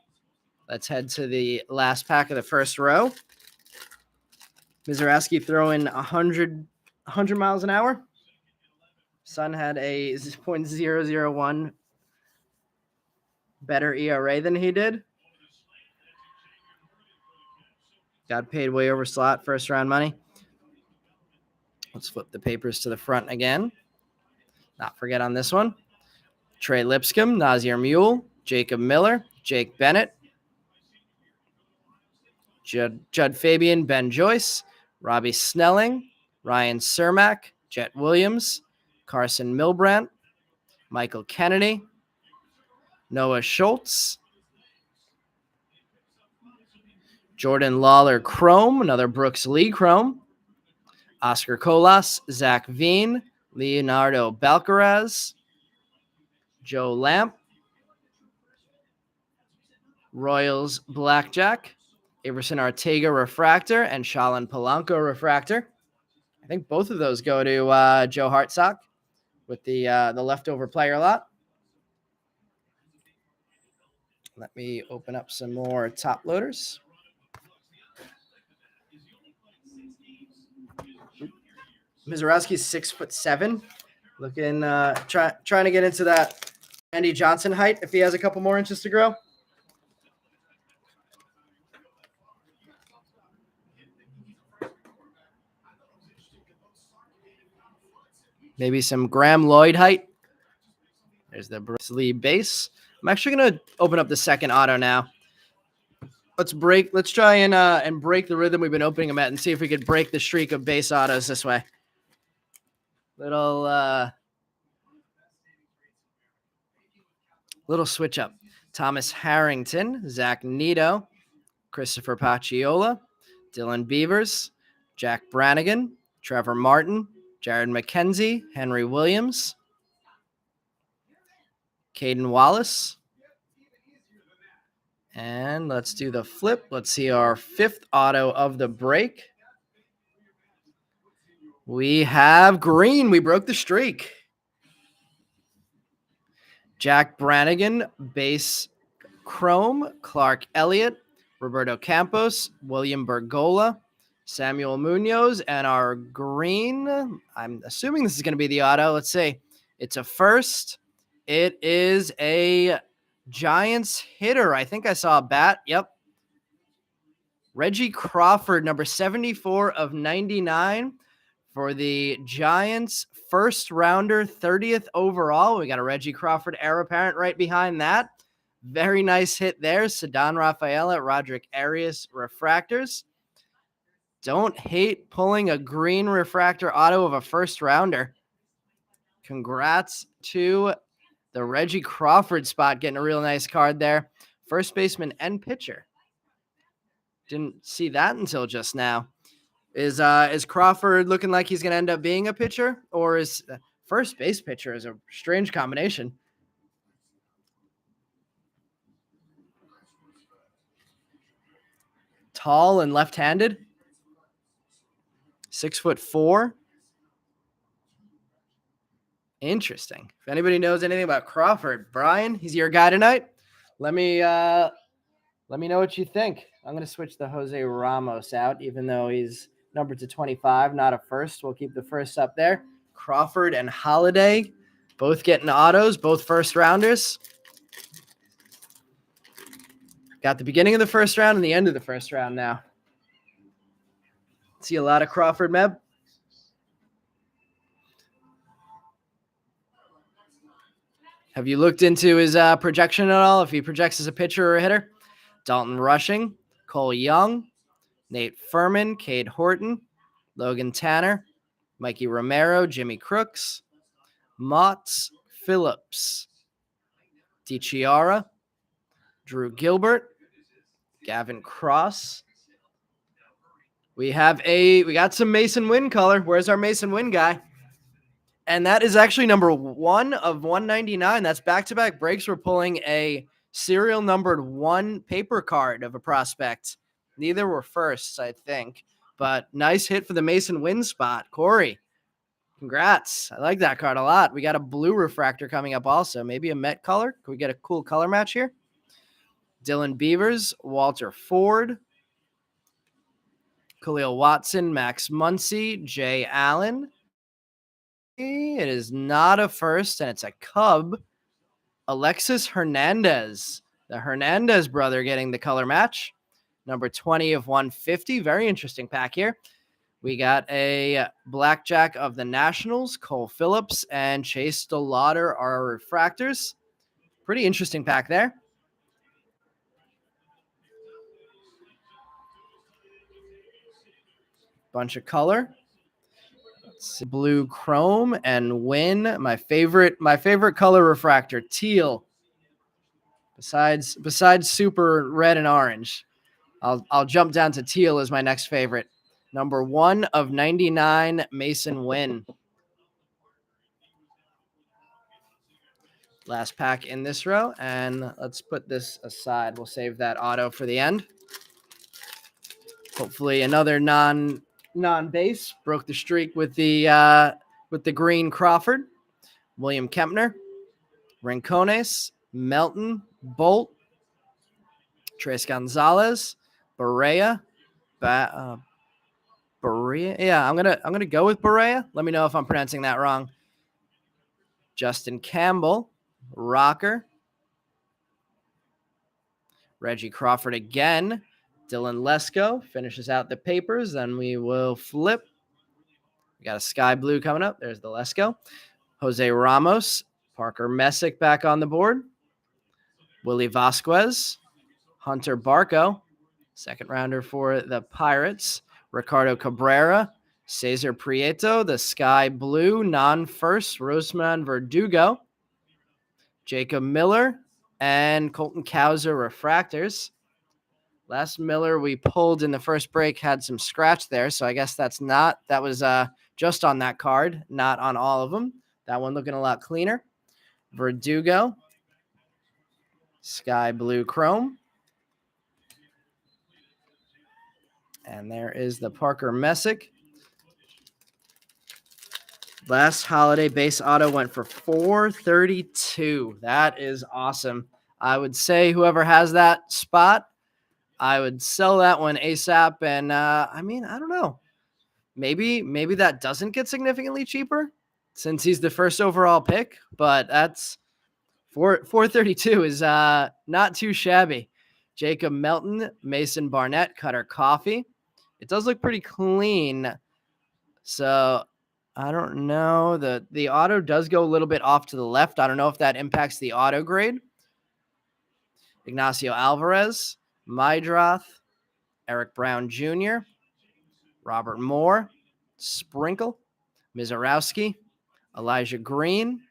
Let's head to the last pack of the first row. Mizorowski throwing 100 miles an hour. Sun had a 0.001 better ERA than he did. Got paid way over slot, first round money. Let's flip the papers to the front again. Not forget on this one. Trey Lipscomb, Nazir Mule, Jacob Miller, Jake Bennett, Judd Fabian, Ben Joyce, Robbie Snelling, Ryan Cermak, Jet Williams, Carson Milbrandt, Michael Kennedy, Noah Schultz, Jordan Lawler Chrome, another Brooks Lee Chrome, Oscar Colas, Zach Veen, Leonardo Balcaraz, Joe Lamp, Royals Blackjack, Everson Arteaga refractor, and Shalin Polanco refractor. I think both of those go to Joe Hartsock with the leftover player lot. Let me open up some more top loaders. Mizorowski's 6'7", looking trying to get into that Randy Johnson height if he has a couple more inches to grow. Maybe some Graham Lloyd height. There's the Bruce Lee base. I'm actually gonna open up the second auto now. Let's try and break the rhythm we've been opening them at and see if we could break the streak of base autos this way. Little switch up. Thomas Harrington, Zach Nito, Christopher Pacciola, Dylan Beavers, Jack Brannigan, Trevor Martin, Jared McKenzie, Henry Williams, Caden Wallace. And let's do the flip. Let's see our fifth auto of the break. We have green. We broke the streak. Jack Brannigan, base chrome, Clark Elliott, Roberto Campos, William Bergola, Samuel Munoz, and our green, I'm assuming this is going to be the auto. Let's see. It's a first. It is a Giants hitter. I think I saw a bat. Yep. Reggie Crawford, number 74 of 99 for the Giants, first rounder, 30th overall. We got a Reggie Crawford heir apparent right behind that. Very nice hit there. Ceddanne Rafaela, Roderick Arias refractors. Don't hate pulling a green refractor auto of a first rounder. Congrats to the Reggie Crawford spot, getting a real nice card there. First baseman and pitcher. Didn't see that until just now. Is Crawford looking like he's going to end up being a pitcher, or is first base pitcher is a strange combination? Tall and left-handed. 6'4". Interesting. If anybody knows anything about Crawford, Brian, he's your guy tonight. Let me know what you think. I'm going to switch the Jose Ramos out, even though he's numbered to 25, not a first. We'll keep the first up there. Crawford and Holiday, both getting autos, both first rounders. Got the beginning of the first round and the end of the first round now. See a lot of Crawford, Meb. Have you looked into his projection at all? If he projects as a pitcher or a hitter? Dalton Rushing, Cole Young, Nate Furman, Cade Horton, Logan Tanner, Mikey Romero, Jimmy Crooks, Motts, Phillips, DiChiara, Drew Gilbert, Gavin Cross. We got some Mason Wynn color. Where's our Mason Wynn guy? And that is actually number 1 of 199. That's back-to-back breaks. We're pulling a serial numbered 1 paper card of a prospect. Neither were firsts, I think. But nice hit for the Mason Wynn spot. Corey, congrats. I like that card a lot. We got a blue refractor coming up also. Maybe a Met color. Can we get a cool color match here? Dylan Beavers, Walter Ford, Khalil Watson, Max Muncy, Jay Allen. It is not a first, and it's a Cub. Alexis Hernandez, the Hernandez brother, getting the color match. Number 20 of 150. Very interesting pack here. We got a Blackjack of the Nationals, Cole Phillips, and Chase DeLauder are refractors. Pretty interesting pack there. Bunch of color. Blue chrome and Win. My favorite color refractor, teal. Besides super red and orange, I'll jump down to teal as my next favorite. Number 1 of 99, Mason Wynn. Last pack in this row, and let's put this aside. We'll save that auto for the end. Hopefully another non-base. Broke the streak with the green Crawford. William Kempner, Rincones, Melton, Bolt, Tres Gonzalez, Barea, Barea. Yeah, I'm gonna go with Barea. Let me know if I'm pronouncing that wrong. Justin Campbell, Rocker, Reggie Crawford again. Dylan Lesko finishes out the papers. Then we will flip. We got a sky blue coming up. There's the Lesko. Jose Ramos, Parker Messick back on the board. Willie Vasquez, Hunter Barco, second rounder for the Pirates. Ricardo Cabrera, Cesar Prieto, the sky blue, non-first, Rosman Verdugo, Jacob Miller, and Colton Cowser refractors. Last Miller we pulled in the first break had some scratch there, so I guess that was just on that card, not on all of them. That one looking a lot cleaner. Verdugo, sky blue chrome. And there is the Parker Messick. Last holiday base auto went for $432. That is awesome. I would say whoever has that spot, I would sell that one ASAP. And I mean, I don't know. Maybe that doesn't get significantly cheaper since he's the first overall pick, but that's 432 is not too shabby. Jacob Melton, Mason Barnett, Cutter Coffee. It does look pretty clean. So I don't know. The auto does go a little bit off to the left. I don't know if that impacts the auto grade. Ignacio Alvarez, Mydroth, Eric Brown Jr., Robert Moore, Sprinkle, Mizorowski, Elijah Green,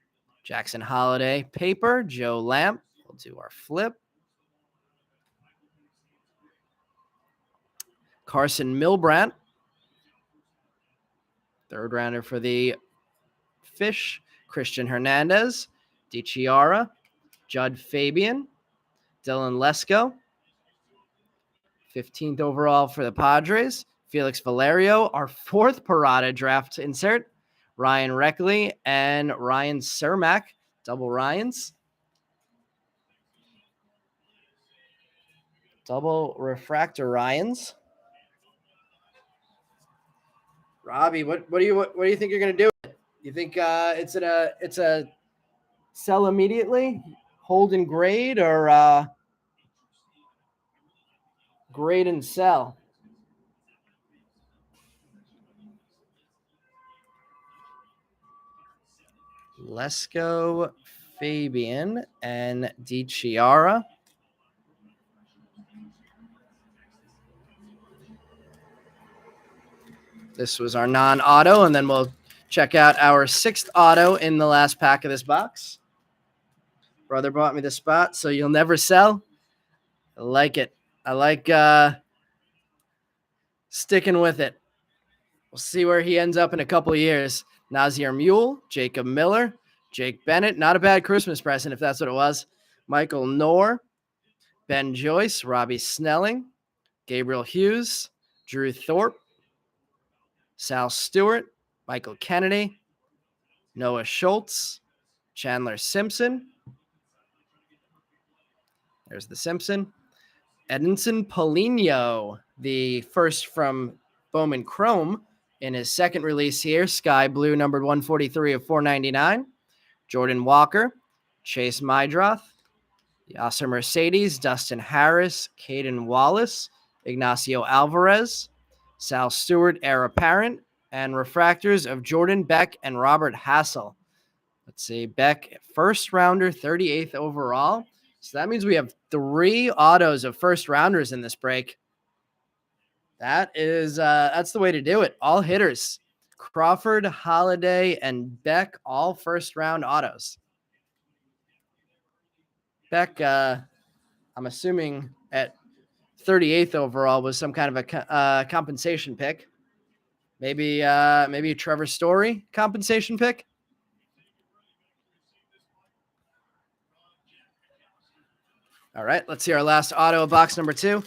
Jackson Holiday, Paper, Joe Lamp. We'll do our flip. Carson Milbrandt, third rounder for the Fish. Christian Hernandez, DiChiara, Judd Fabian, Dylan Lesko, 15th overall for the Padres. Felix Valerio, our fourth Parada draft insert. Ryan Reckley and Ryan Cermak, double Ryans. Double refractor Ryans. Robbie, what do you think you're gonna do? You think it's a sell immediately, hold and grade, or grade and sell? Lesko, Fabian, and DiChiara. This was our non-auto, and then we'll check out our sixth auto in the last pack of this box. Brother bought me the spot, so you'll never sell. I like it. I like sticking with it. We'll see where he ends up in a couple of years. Nazir Mule, Jacob Miller, Jake Bennett. Not a bad Christmas present if that's what it was. Michael Knorr, Ben Joyce, Robbie Snelling, Gabriel Hughes, Drew Thorpe, Sal Stewart, Michael Kennedy, Noah Schultz, Chandler Simpson. There's the Simpson. Edinson Polino, the first from Bowman Chrome in his second release here. Sky Blue, numbered 143 of 499. Jordan Walker, Chase Mydroth, Yasser Mercedes, Dustin Harris, Caden Wallace, Ignacio Alvarez, Sal Stewart, heir apparent, and refractors of Jordan Beck and Robert Hassel. Let's see, Beck, first rounder, 38th overall. So that means we have 3 autos of first rounders in this break. That is, that's the way to do it. All hitters. Crawford, Holiday, and Beck, all first round autos. Beck, I'm assuming at 38th overall was some kind of a compensation pick. Maybe a Trevor Story compensation pick. All right, let's see our last auto of box number 2.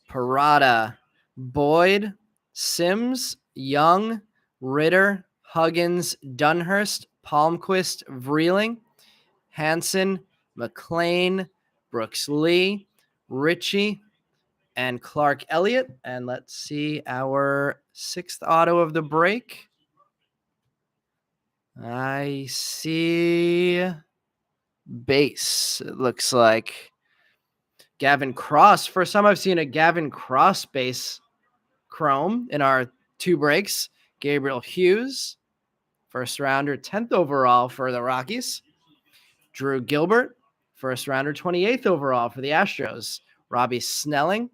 Parada, Boyd, Sims, Young, Ritter, Huggins, Dunhurst, Palmquist, Vreeling, Hanson, McLean, Brooks Lee, Ritchie, and Clark Elliott. And let's see our 6th auto of the break. I see base. It looks like Gavin Cross. First time I've seen a Gavin Cross base chrome in our 2 breaks. Gabriel Hughes, first rounder, 10th overall for the Rockies. Drew Gilbert, first rounder, 28th overall for the Astros. Robbie Snelling,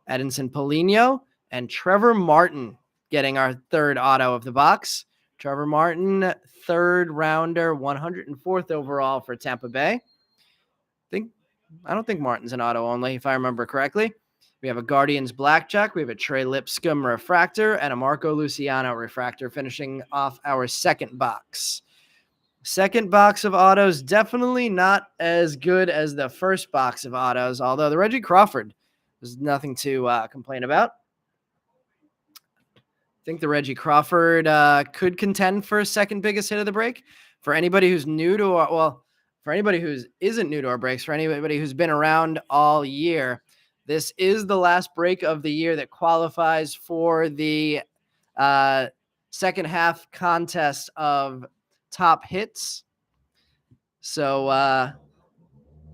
Edinson Polino, and Trevor Martin getting our 3rd auto of the box. Trevor Martin, 3rd rounder, 104th overall for Tampa Bay. I don't think Martin's an auto only, if I remember correctly. We have a Guardians Blackjack. We have a Trey Lipscomb refractor and a Marco Luciano refractor finishing off our 2nd box. 2nd box of autos, definitely not as good as the 1st box of autos, although the Reggie Crawford was nothing to complain about. think the Reggie Crawford could contend for second biggest hit of the break. For anybody who's new to our, for anybody who isn't new to our breaks, for anybody who's been around all year, this is the last break of the year that qualifies for the second half contest of top hits. So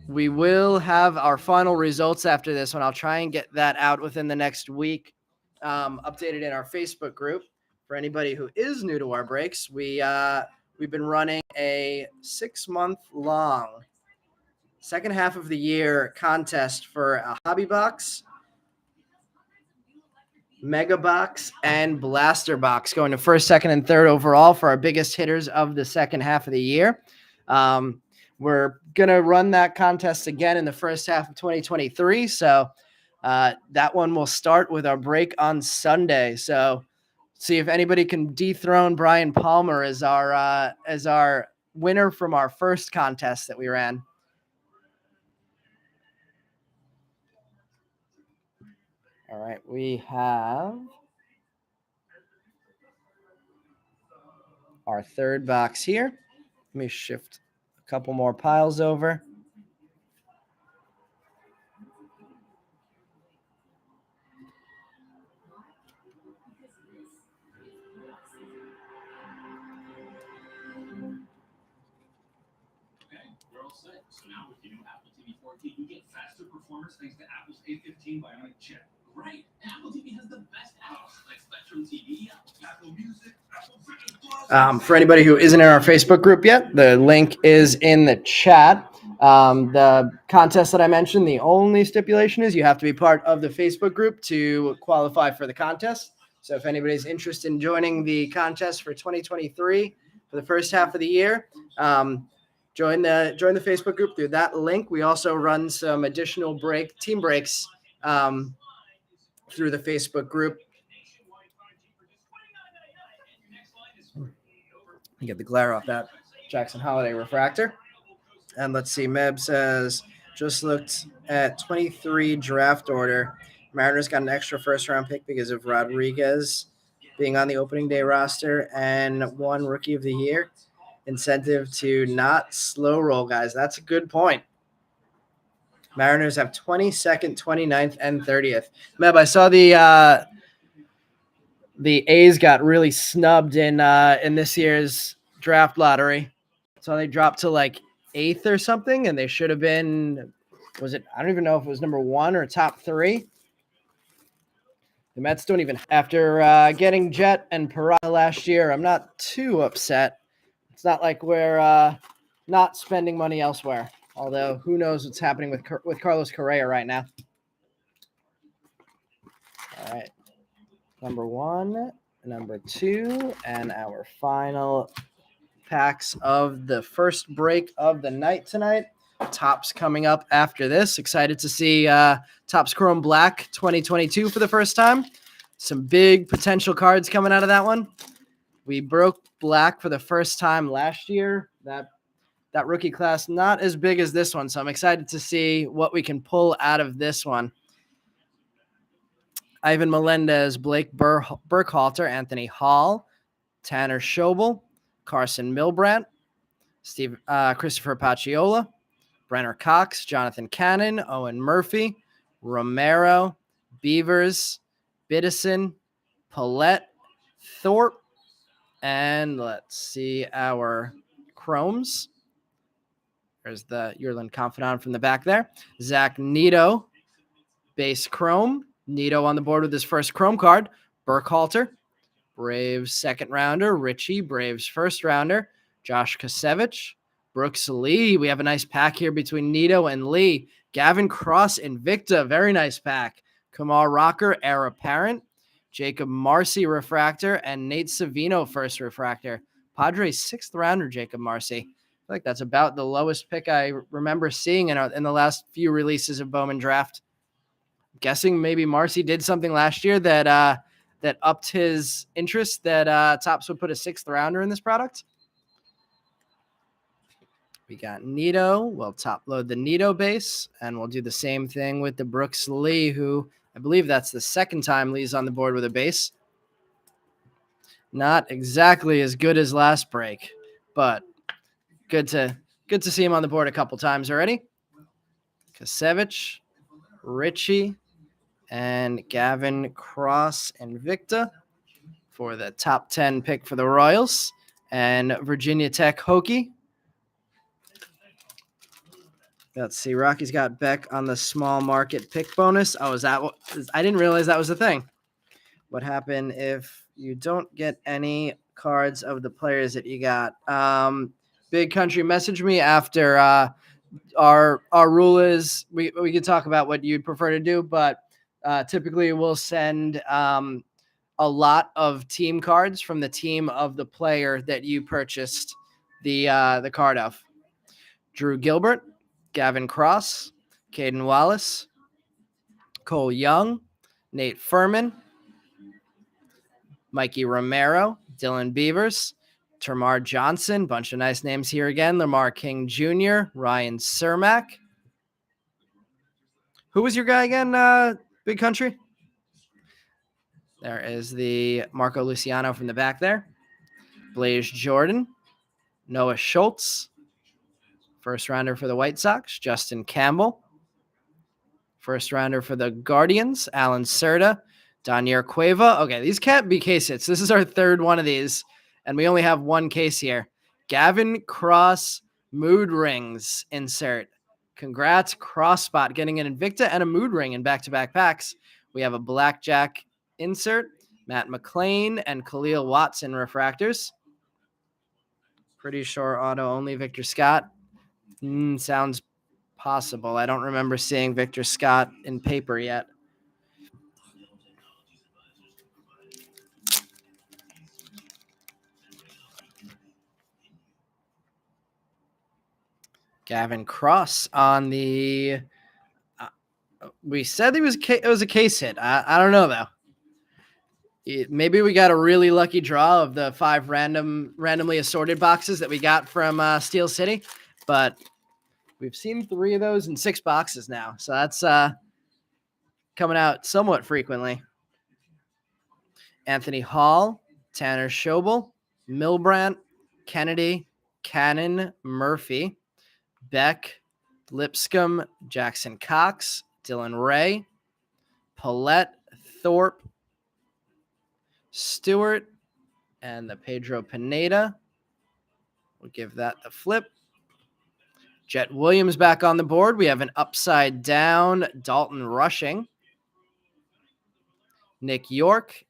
we will have our final results after this one. I'll try and get that out within the next week, updated in our Facebook group. For anybody who is new to our breaks, we've been running a 6-month-long second half of the year contest for a hobby box, mega box, and blaster box, going to first, second, and third overall for our biggest hitters of the second half of the year. We're going to run that contest again in the first half of 2023. So that one will start with our break on Sunday. So see if anybody can dethrone Brian Palmer as our winner from our first contest that we ran. All right, we have our third box here. Let me shift a couple more piles over. So now with the new Apple TV 4K, you get faster performance thanks to Apple's A15 Bionic chip. Right, Apple TV has the best apps like Spectrum TV, Apple Music, Apple Fitness Plus. For anybody who isn't in our Facebook group yet, the link is in the chat. The contest that I mentioned, the only stipulation is you have to be part of the Facebook group to qualify for the contest. So if anybody's interested in joining the contest for 2023 for the first half of the year, join the Facebook group through that link. We also run some additional team breaks through the Facebook group. Get the glare off that Jackson Holiday refractor. And let's see, Meb says, just looked at 23 draft order. Mariners got an extra first-round pick because of Rodriguez being on the opening day roster and 1 Rookie of the Year. Incentive to not slow roll, guys. That's a good point. Mariners have 22nd, 29th, and 30th. Meb, I saw the A's got really snubbed in this year's draft lottery. So they dropped to like 8th or something, and they should have been, I don't even know if it was number 1 or top 3. The Mets don't even, after getting Jet and Parada last year, I'm not too upset. It's not like we're not spending money elsewhere. Although, who knows what's happening with Carlos Correa right now. All right. Number 1, number 2, and our final packs of the first break of the night tonight. Topps coming up after this. Excited to see Topps Chrome Black 2022 for the first time. Some big potential cards coming out of that one. We broke Black for the first time last year. That rookie class not as big as this one, so I'm excited to see what we can pull out of this one. Ivan Melendez, Blake Burkhalter, Anthony Hall, Tanner Schobel, Carson Milbrandt, Christopher Pacciola, Brenner Cox, Jonathan Cannon, Owen Murphy, Romero, Beavers, Biddison, Paulette, Thorpe, and let's see our Chromes. There's the Yearland Confidant from the back there. Zach Neto, base Chrome. Neto on the board with his first Chrome card. Burkhalter, Braves second rounder. Richie, Braves first rounder. Josh Kasevich, Brooks Lee. We have a nice pack here between Neto and Lee. Gavin Cross, Invicta, very nice pack. Kumar Rocker, Heir Apparent. Jacob Marcy, refractor, and Nate Savino, first refractor. Padres sixth rounder, Jacob Marcy. I feel like that's about the lowest pick I remember seeing in the last few releases of Bowman Draft. I'm guessing maybe Marcy did something last year that upped his interest, that Topps would put a sixth rounder in this product. We got Neto. We'll top load the Neto base, and we'll do the same thing with the Brooks Lee, who I believe that's the second time Lee's on the board with a base. Not exactly as good as last break, but good to see him on the board a couple times already. Kasevich, Richie, and Gavin Cross and Victor for the top 10 pick for the Royals, and Virginia Tech Hokie. Let's see. Rocky's got Beck on the small market pick bonus. Oh, is that what? I didn't realize that was a thing. What happened if you don't get any cards of the players that you got? Big Country, message me after our rule is we can talk about what you'd prefer to do, but typically we'll send a lot of team cards from the team of the player that you purchased the card of. Drew Gilbert, Gavin Cross, Caden Wallace, Cole Young, Nate Furman, Mikey Romero, Dylan Beavers, Termar Johnson, bunch of nice names here again, Lamar King Jr., Ryan Cermak. Who was your guy again, Big Country? There is the Marco Luciano from the back there. Blaze Jordan, Noah Schultz, first rounder for the White Sox, Justin Campbell. First rounder for the Guardians, Alan Serta, Danier Cueva. Okay, these can't be case hits. This is our third one of these, and we only have one case here. Gavin Cross Mood Rings insert. Congrats, Cross Spot, getting an Invicta and a Mood Ring in back-to-back packs. We have a Blackjack insert, Matt McClain and Khalil Watson refractors. Pretty sure auto only Victor Scott. Sounds possible. I don't remember seeing Victor Scott in paper yet. Gavin Cross on the. We said it was a case hit. I don't know though. Maybe we got a really lucky draw of the 5 randomly assorted boxes that we got from Steel City, but we've seen 3 of those in 6 boxes now, so that's coming out somewhat frequently. Anthony Hall, Tanner Schobel, Milbrandt, Kennedy, Cannon, Murphy, Beck, Lipscomb, Jackson Cox, Dylan Ray, Paulette, Thorpe, Stewart, and the Pedro Pineda. We'll give that the flip. Jet Williams back on the board. We have an upside down Dalton Rushing. Nick York,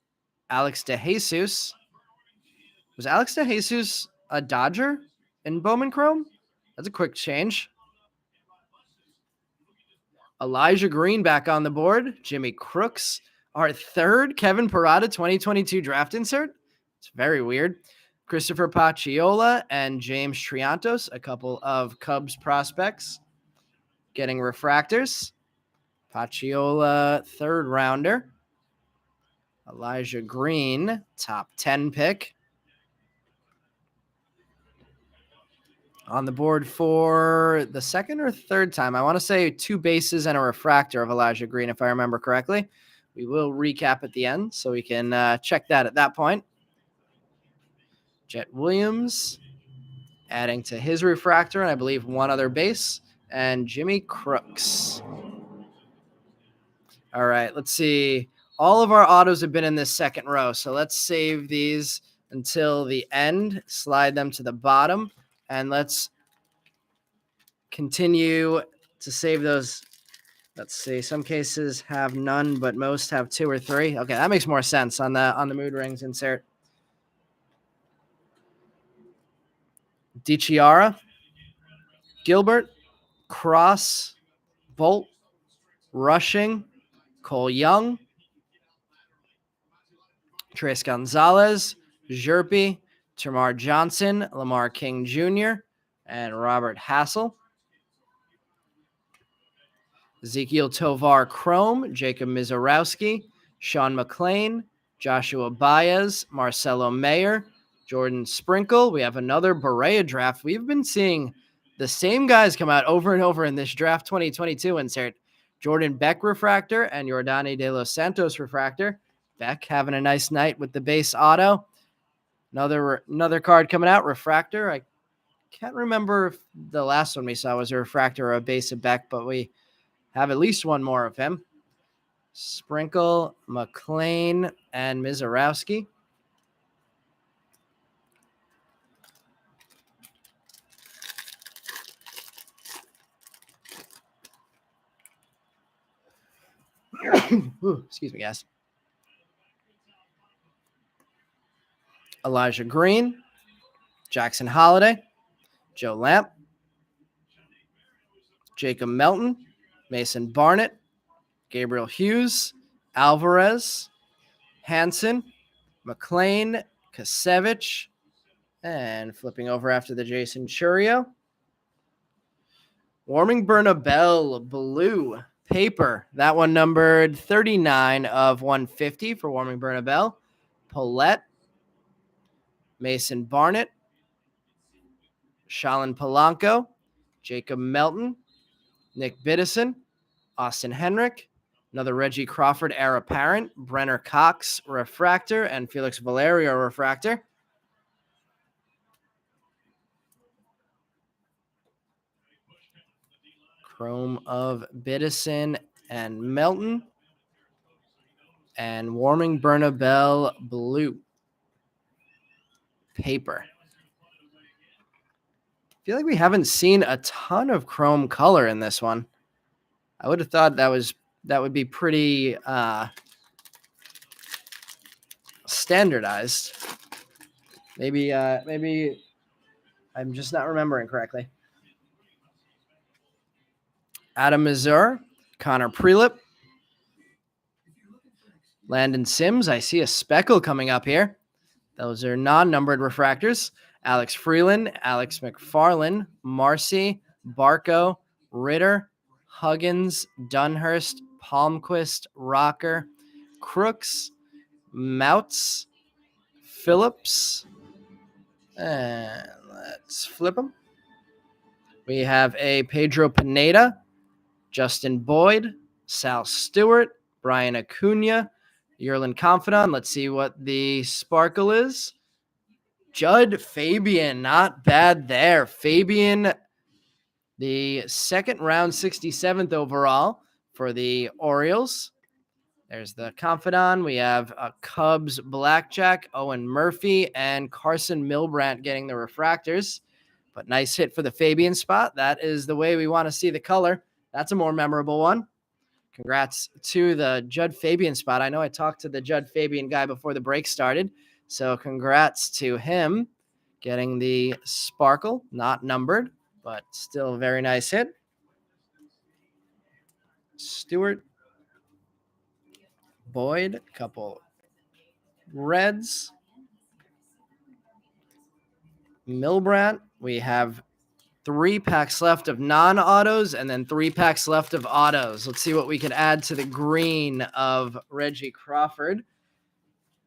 Alex DeJesus. Was Alex DeJesus a Dodger in Bowman Chrome? That's a quick change. Elijah Green back on the board. Jimmy Crooks. Our third Kevin Parada 2022 draft insert. It's very weird. Christopher Pacciola and James Triantos, a couple of Cubs prospects getting refractors. Pacciola, third rounder. Elijah Green, top 10 pick. On the board for the second or third time. I want to say 2 bases and a refractor of Elijah Green, if I remember correctly. We will recap at the end, so we can check that at that point. Jet Williams adding to his refractor, and I believe 1 other base, and Jimmy Crooks. All right, let's see. All of our autos have been in this second row, so let's save these until the end, slide them to the bottom, and let's continue to save those. Let's see. Some cases have none, but most have 2 or 3. Okay, that makes more sense on the Mood Rings insert. DiChiara, Gilbert, Cross, Bolt, Rushing, Cole Young, Tres Gonzalez, Zerpe, Termar Johnson, Lamar King Jr., and Robert Hassel. Ezekiel Tovar Chrome, Jacob Mizorowski, Sean McClain, Joshua Baez, Marcelo Mayer, Jordan Sprinkle. We have another Berea draft. We've been seeing the same guys come out over and over in this draft 2022 insert. Jordan Beck refractor and Yordani De Los Santos refractor. Beck having a nice night with the base auto. Another card coming out, Refractor. I can't remember if the last one we saw was a Refractor or a base of Beck, but we have at least one more of him. Sprinkle, McLean, and Mizorowski. Ooh, excuse me, guys. Elijah Green, Jackson Holiday, Joe Lamp, Jacob Melton, Mason Barnett, Gabriel Hughes, Alvarez, Hanson, McLean, Kasevich, and flipping over after the Jason Churio. Warming Bernabel Blue Paper. That one numbered 39 of 150 for Warming Bernabel. Paulette, Mason Barnett, Shalin Polanco, Jacob Melton, Nick Biddison, Austin Henrik, another Reggie Crawford heir apparent, Brenner Cox Refractor, and Felix Valerio Refractor. Chrome of Biddison and Melton. And Warming Bernabel Blue Paper. I feel like we haven't seen a ton of chrome color in this one. I would have thought that would be pretty standardized. Maybe I'm just not remembering correctly. Adam Mazur, Connor Prelip, Landon Sims. I see a speckle coming up here. Those are non-numbered refractors. Alex Freeland, Alex McFarlane, Marcy, Barco, Ritter, Huggins, Dunhurst, Palmquist, Rocker, Crooks, Mouts, Phillips, and let's flip them. We have a Pedro Pineda, Justin Boyd, Sal Stewart, Brian Acuna, Yerlin Confidant. Let's see what the sparkle is. Judd Fabian, not bad there. Fabian, the second round, 67th overall for the Orioles. There's the Confidant. We have a Cubs Blackjack, Owen Murphy, and Carson Milbrandt getting the refractors. But nice hit for the Fabian spot. That is the way we want to see the color. That's a more memorable one. Congrats to the Judd Fabian spot. I know I talked to the Judd Fabian guy before the break started. So congrats to him getting the sparkle, not numbered, but still a very nice hit. Stewart, Boyd, a couple reds. Milbrandt, we have 3 packs left of non-autos and then 3 packs left of autos. Let's see what we can add to the green of Reggie Crawford.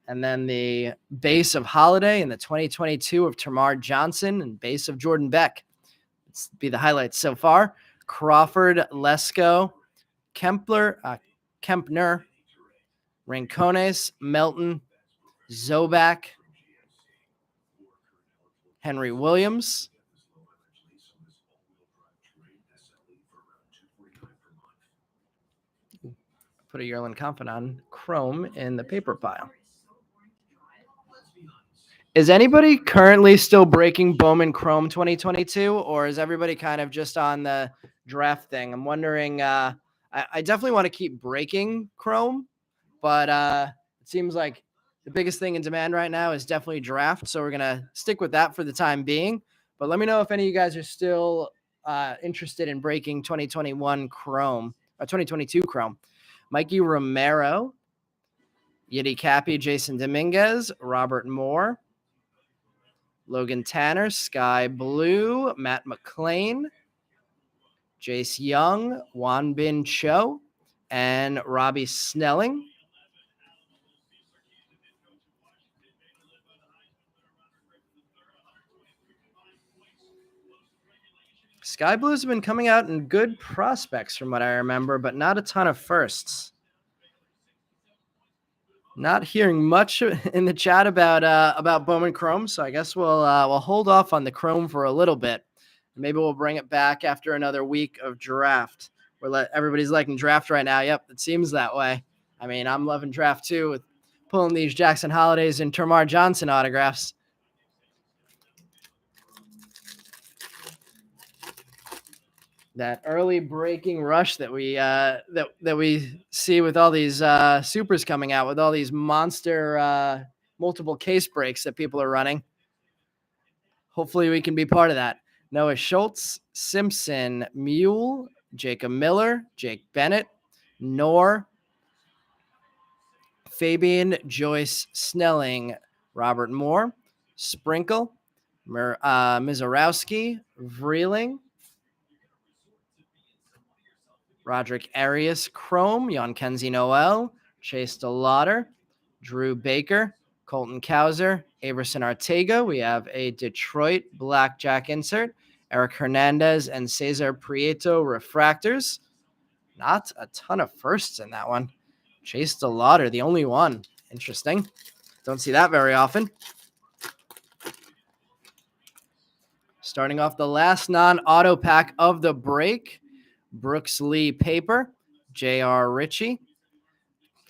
And then the base of Holiday and the 2022 of Tamar Johnson and base of Jordan Beck. Let's be the highlights so far. Crawford, Lesko, Kempner, Rincones, Melton, Zobak, Henry Williams, put a Yerlin Confidant chrome in the paper pile. Is anybody currently still breaking Bowman Chrome 2022, or is everybody kind of just on the draft thing? I'm wondering. I definitely want to keep breaking Chrome, but it seems like the biggest thing in demand right now is definitely draft. So we're going to stick with that for the time being. But let me know if any of you guys are still interested in breaking 2021 Chrome or 2022 Chrome. Mikey Romero, Yiddy Cappy, Jason Dominguez, Robert Moore, Logan Tanner, Sky Blue, Matt McLean, Jace Young, Juan Bin Cho, and Robbie Snelling. Sky Blues have been coming out in good prospects from what I remember, but not a ton of firsts. Not hearing much in the chat about Bowman Chrome, so I guess we'll hold off on the Chrome for a little bit. Maybe we'll bring it back after another week of draft. Everybody's liking draft right now. Yep, it seems that way. I mean, I'm loving draft too, with pulling these Jackson Holidays and Termar Johnson autographs. That early breaking rush that we that we see with all these supers coming out, with all these monster multiple case breaks that people are running. Hopefully we can be part of that. Noah Schultz, Simpson, Mule, Jacob Miller, Jake Bennett, Knorr, Fabian, Joyce, Snelling, Robert Moore, Sprinkle, Mizorowski, Vreeling, Roderick Arias, Chrome, Jan Kenzie Noel, Chase DeLauder, Drew Baker, Colton Cowser, Averson Arteaga. We have a Detroit Blackjack insert, Eric Hernandez, and Cesar Prieto refractors. Not a ton of firsts in that one. Chase DeLauder, the only one. Interesting. Don't see that very often. Starting off the last non-auto pack of the break, Brooks Lee Paper, J.R. Ritchie,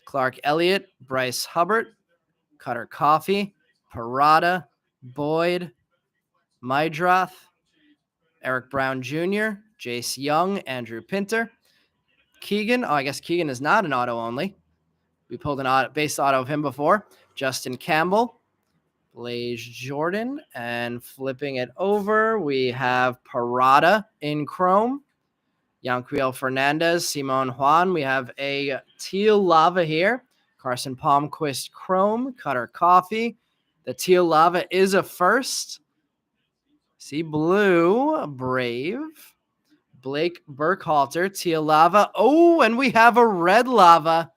Clark Elliott, Bryce Hubbard, Cutter Coffee, Parada, Boyd, Mydroth, Eric Brown Jr., Jace Young, Andrew Pinter, Keegan. Oh, I guess Keegan is not an auto only. We pulled an base auto of him before. Justin Campbell, Blaze Jordan, and flipping it over, we have Parada in Chrome, Yanquiel Fernandez, Simon Juan. We have a Teal Lava here, Carson Palmquist Chrome, Cutter Coffee. The Teal Lava is a first. See blue, Brave, Blake Burkhalter, Teal Lava. Oh, and we have a red lava.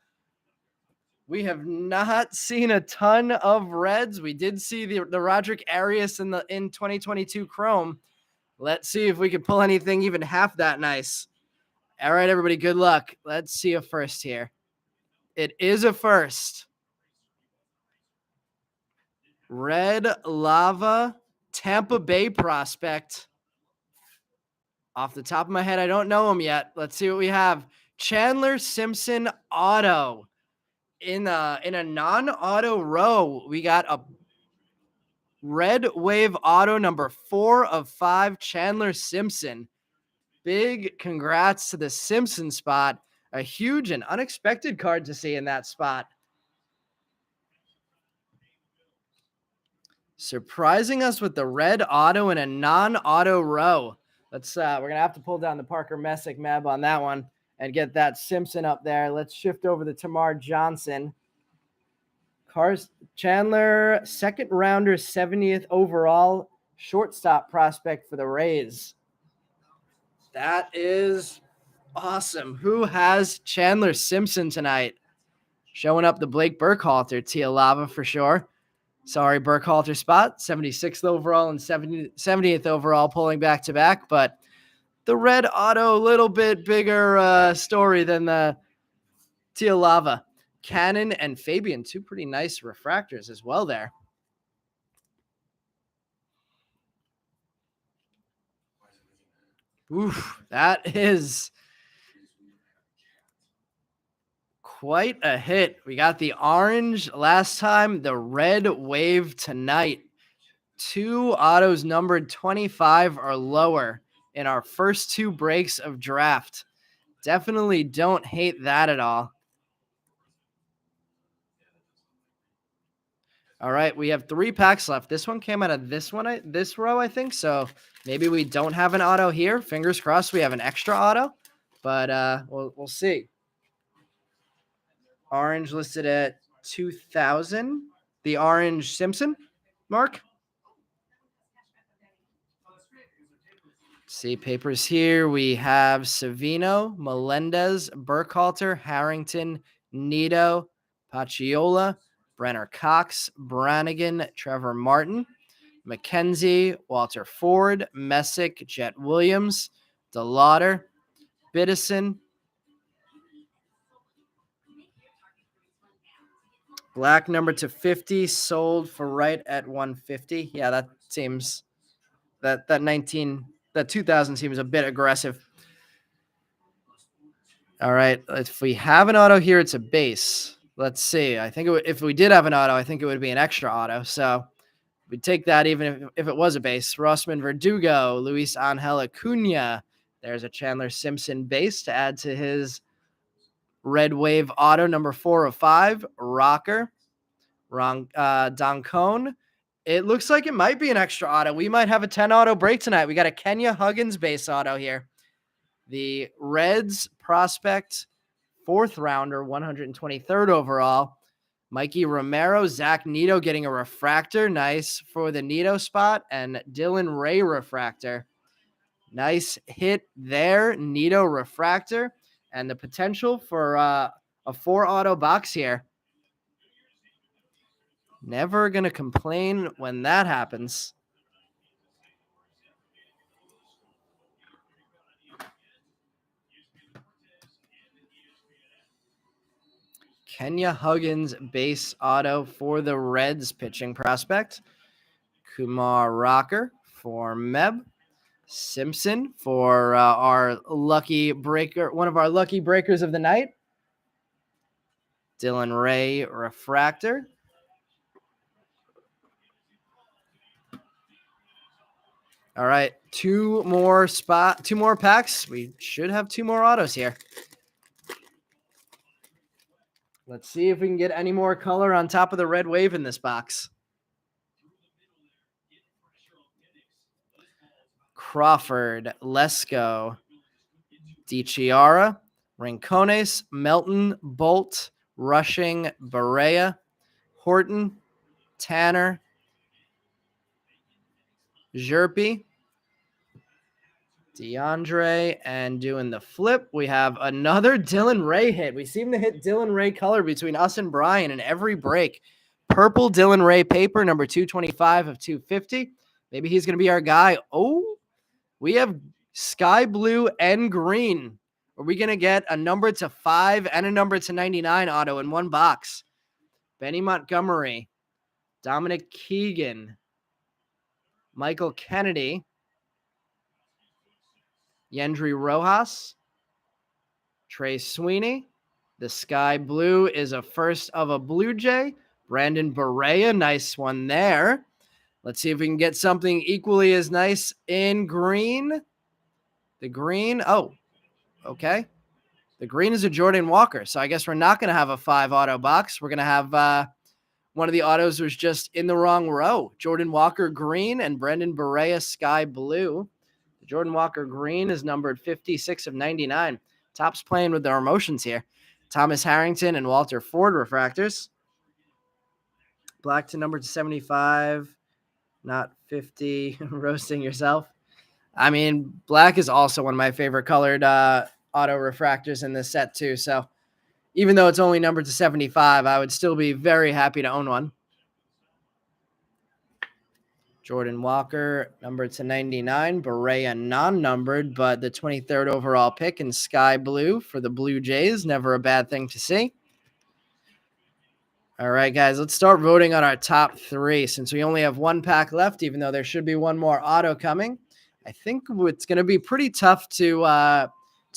We have not seen a ton of reds. We did see the Roderick Arias in 2022 Chrome. Let's see if we can pull anything even half that nice. All right, everybody, good luck. Let's see a first here. It is a first. Red Lava, Tampa Bay prospect. Off the top of my head, I don't know him yet. Let's see what we have. Chandler Simpson auto. In a non-auto row, we got a Red Wave auto number 4 of 5, Chandler Simpson. Big congrats to the Simpson spot. A huge and unexpected card to see in that spot. Surprising us with the red auto in a non-auto row. Let's we're gonna have to pull down the Parker Messick Meb on that one and get that Simpson up there. Let's shift over to Termar Johnson. Chandler, second rounder, 70th overall, shortstop prospect for the Rays. That is awesome. Who has Chandler Simpson tonight? Showing up the Blake Burkhalter Tia Lava for sure. Sorry, Burkhalter spot, 76th overall and 70th overall, pulling back to back. But the red auto, a little bit bigger story than the Tia Lava. Cannon and Fabian, two pretty nice refractors as well there. Oof, that is quite a hit. We got the orange last time, the red wave tonight. 2 autos numbered 25 or lower in our first 2 breaks of draft. Definitely don't hate that at all. All right, we have 3 packs left. This one came out of this row, I think. So maybe we don't have an auto here. Fingers crossed we have an extra auto, but we'll see. Orange listed at 2,000. The orange Simpson, Mark. See papers here. We have Savino, Melendez, Burkhalter, Harrington, Nito, Pacciola, Brenner Cox, Brannigan, Trevor Martin, McKenzie, Walter Ford, Messick, Jet Williams, DeLauder, Biddison, Black number to 50 sold for right at 150. Yeah, that seems that 2000 seems a bit aggressive. All right, if we have an auto here, it's a base. Let's see. I think if we did have an auto, I think it would be an extra auto. So we'd take that even if it was a base. Rossman Verdugo, Luis Angel Acuna. There's a Chandler Simpson base to add to his Red Wave auto number 4 of 5. Rocker. Doncone. It looks like it might be an extra auto. We might have a 10 auto break tonight. We got a Kenya Huggins base auto here. The Reds prospect, 4th rounder, 123rd overall. Mikey Romero, Zach Nito getting a refractor. Nice for the Nito spot. And Dylan Ray refractor. Nice hit there. Nito refractor. And the potential for a 4 auto box here. Never going to complain when that happens. Kenya Huggins base auto for the Reds pitching prospect. Kumar Rocker for Meb. Simpson for our lucky breaker, one of our lucky breakers of the night. Dylan Ray refractor. All right, two more packs. We should have 2 more autos here. Let's see if we can get any more color on top of the Red Wave in this box. Crawford, Lesko, DiChiara, Rincones, Melton, Bolt, Rushing, Barea, Horton, Tanner, Jerpy, DeAndre, and doing the flip, we have another Dylan Ray hit. We seem to hit Dylan Ray color between us and Brian in every break. Purple Dylan Ray paper, number 225 of 250. Maybe he's going to be our guy. Oh, we have sky blue and green. Are we going to get a number to 5 and a number to 99 auto in one box? Benny Montgomery, Dominic Keegan, Michael Kennedy, Yendry Rojas, Trey Sweeney. The sky blue is a first of a Blue Jay. Brandon Barea, nice one there. Let's see if we can get something equally as nice in green. The green, oh, okay. The green is a Jordan Walker, so I guess we're not going to have a 5 auto box. We're going to have one of the autos was just in the wrong row. Jordan Walker green and Brandon Barea sky blue. The Jordan Walker green is numbered 56 of 99. Top's playing with their emotions here. Thomas Harrington and Walter Ford refractors. Black to number 75, not 50. Roasting yourself. I mean, black is also one of my favorite colored auto refractors in this set too. So even though it's only numbered to 75, I would still be very happy to own one. Jordan Walker, numbered to 99. Barea non-numbered, but the 23rd overall pick in sky blue for the Blue Jays. Never a bad thing to see. All right, guys, let's start voting on our top 3 since we only have 1 pack left, even though there should be 1 more auto coming. I think it's going to be pretty tough to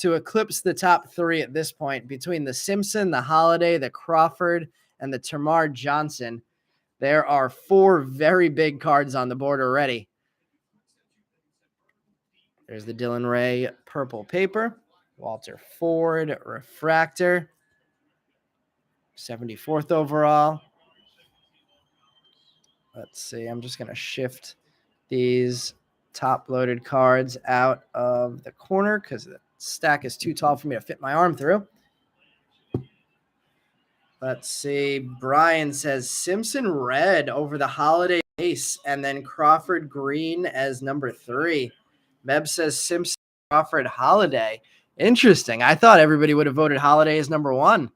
eclipse the top 3 at this point between the Simpson, the Holiday, the Crawford, and the Tamar Johnson. There are 4 very big cards on the board already. There's the Dylan Ray purple paper, Walter Ford refractor, 74th overall. Let's see. I'm just going to shift these top-loaded cards out of the corner because the stack is too tall for me to fit my arm through. Let's see. Brian says Simpson red over the Holiday base and then Crawford green as number 3. Meb says Simpson Crawford Holiday. Interesting. I thought everybody would have voted Holiday as number 1.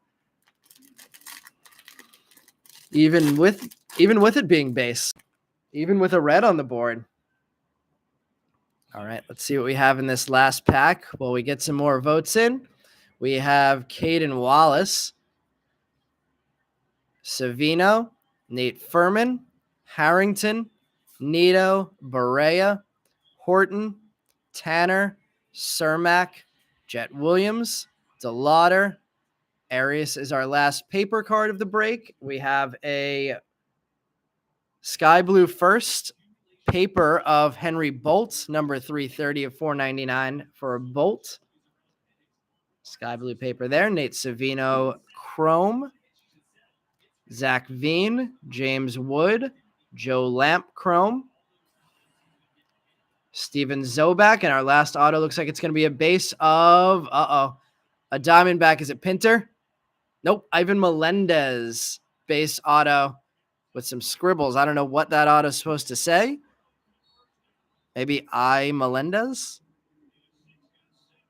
Even with it being base. Even with a red on the board. All right, let's see what we have in this last pack. While we get some more votes in, we have Caden Wallace. Savino, Nate Furman, Harrington, Nito, Barea, Horton, Tanner, Cermak, Jet Williams, DeLauder. Arias is our last paper card of the break. We have a Sky Blue first paper of Henry Bolt, number 330 of 499 for a Bolt. Sky Blue paper there. Nate Savino, Chrome. Zach Veen, James Wood, Joe Lamp, Chrome. Steven Zobak, and our last auto looks like it's going to be a base of, a Diamondback. Is it Pinter? Nope, Ivan Melendez, base auto with some scribbles. I don't know what that auto is supposed to say. Maybe Melendez?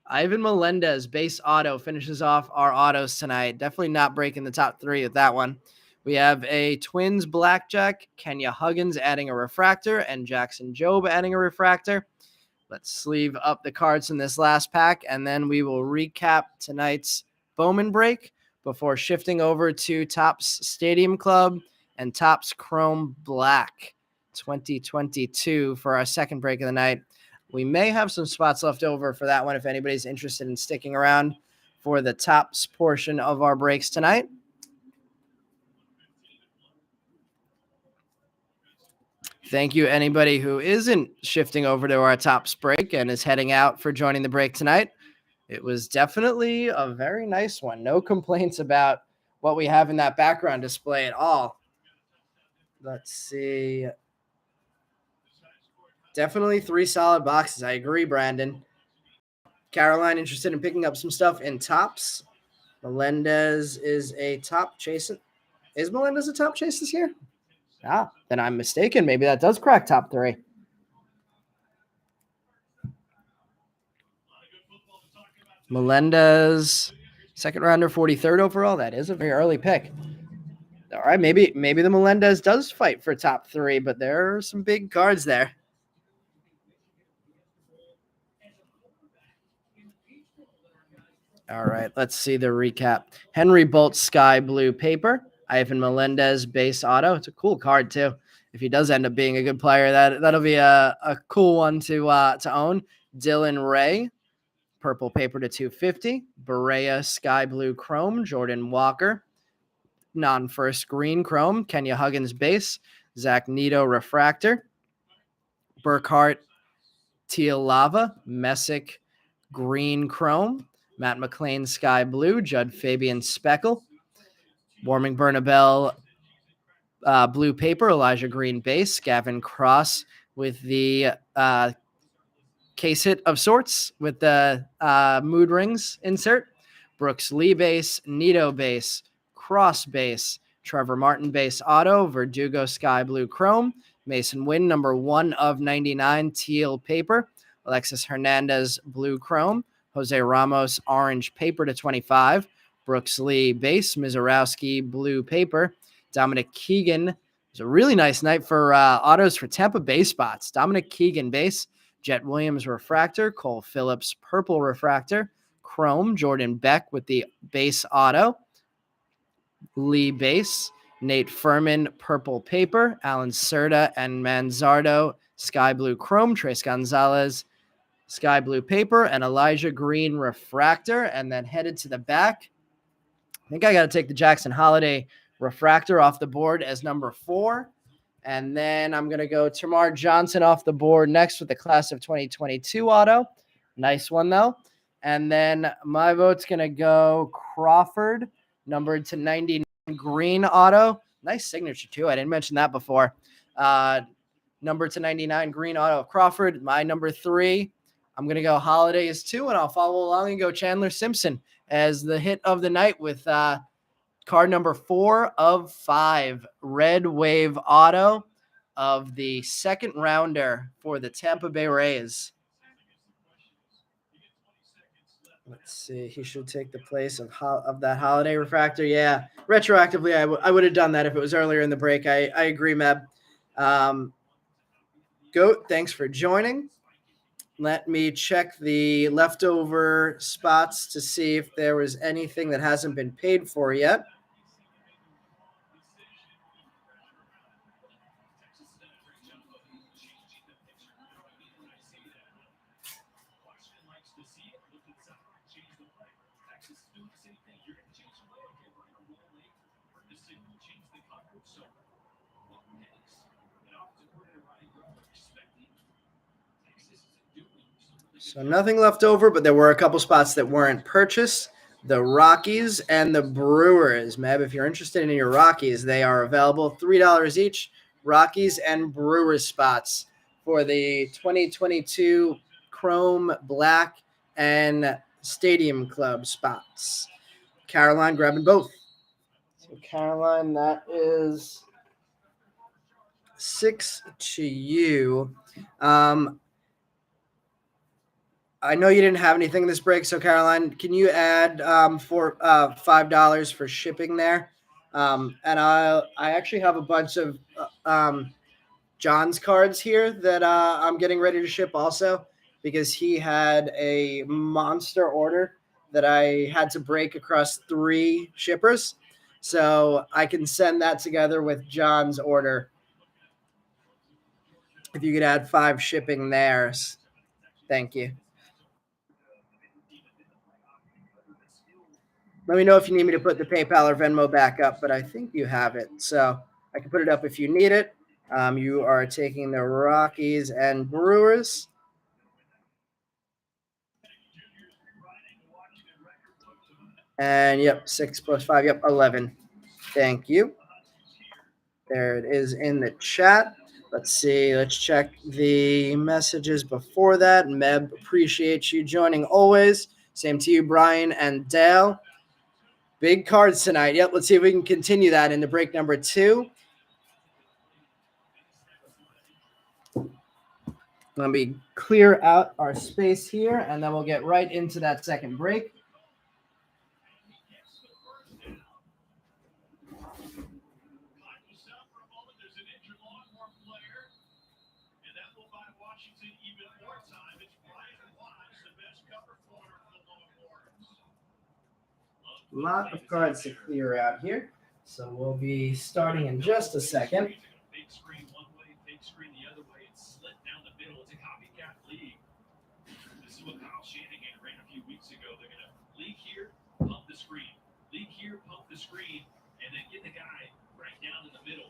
Ivan Melendez, base auto, finishes off our autos tonight. Definitely not breaking the top three with that one. We have a Twins Blackjack, Kenya Huggins adding a refractor, and Jackson Jobe adding a refractor. Let's sleeve up the cards in this last pack, and then we will recap tonight's Bowman break before shifting over to Topps Stadium Club and Topps Chrome Black 2022 for our second break of the night. We may have some spots left over for that one if anybody's interested in sticking around for the Topps portion of our breaks tonight. Thank you, anybody who isn't shifting over to our Topps break and is heading out, for joining the break tonight. It was definitely a very nice one. No complaints about what we have in that background display at all. Let's see. Definitely three solid boxes. I agree, Brandon. Caroline interested in picking up some stuff in Topps. Melendez is a top chase. Is Melendez a top chase this year? Then I'm mistaken. Maybe that does crack top three. Melendez, second rounder, 43rd overall. That is a very early pick. All right, maybe the Melendez does fight for top three, but there are some big cards there. All right, let's see the recap. Henry Bolt, Sky Blue paper. Ivan Melendez, base auto. It's a cool card, too. If he does end up being a good player, that'll be a cool one to own. Dylan Ray, purple paper to 250. Barea, Sky Blue Chrome. Jordan Walker, non-first green Chrome. Kenya Huggins, base. Zach Nito, refractor. Burkhart, Teal Lava. Messick, green Chrome. Matt McLean, Sky Blue. Judd Fabian, Speckle. Warming Bernabel, blue paper. Elijah Green, base. Gavin Cross with the case hit of sorts with the mood rings insert. Brooks Lee, base. Nito, base. Cross, base. Trevor Martin, base auto. Verdugo, Sky Blue Chrome. Mason Wynn, number 1 of 99, teal paper. Alexis Hernandez, blue Chrome. Jose Ramos, orange paper to 25. Brooks Lee, base. Mizorowski, blue paper. Dominic Keegan. It was a really nice night for autos for Tampa Bay spots. Dominic Keegan, base. Jet Williams, refractor. Cole Phillips, purple refractor. Chrome. Jordan Beck with the base auto. Lee, base. Nate Furman, purple paper. Alan Serta and Manzardo, sky blue chrome. Trace Gonzalez, sky blue paper, and Elijah Green, refractor. And then headed to the back, I think I got to take the Jackson Holiday refractor off the board as number 4. And then I'm going to go Tamar Johnson off the board next with the class of 2022 auto. Nice one, though. And then my vote's going to go Crawford, numbered to 99, green auto. Nice signature, too. I didn't mention that before. Number to 99, green auto of Crawford. My number 3, I'm going to go Holidays 2, and I'll follow along and go Chandler Simpson as the hit of the night with card number 4 of 5, red wave auto of the second rounder for the Tampa Bay Rays. Let's see. He should take the place of that Holiday refractor. Yeah, retroactively, I would have done that if it was earlier in the break. I agree, Meb. Goat, thanks for joining. Let me check the leftover spots to see if there was anything that hasn't been paid for yet. So nothing left over, but there were a couple spots that weren't purchased. The Rockies and the Brewers. Meb, if you're interested in your Rockies, they are available $3 each. Rockies and Brewers spots for the 2022 Chrome Black and Stadium Club spots. Caroline grabbing both. So Caroline, that is 6 to you. I know you didn't have anything this break, so Caroline, can you add for $5 for shipping there? And I actually have a bunch of John's cards here that I'm getting ready to ship also because he had a monster order that I had to break across 3 shippers. So I can send that together with John's order. If you could add 5 shipping there, thank you. Let me know if you need me to put the PayPal or Venmo back up, but I think you have it. So I can put it up if you need it. You are taking the Rockies and Brewers. And yep, 6 plus 5. Yep, 11. Thank you. There it is in the chat. Let's see. Let's check the messages before that. Meb, appreciate you joining always. Same to you, Brian and Dale. Big cards tonight. Yep, let's see if we can continue that into break number 2. Let me clear out our space here, and then we'll get right into that second break. A lot of cards to clear out here, so we'll be starting in just a second. Big screen one way, big screen the other way, and slit down the middle. It's a copycat league. This is what Kyle Shanahan ran a few weeks ago. They're going to leak here, pump the screen. Leak here, pump the screen, and then get the guy right down in the middle.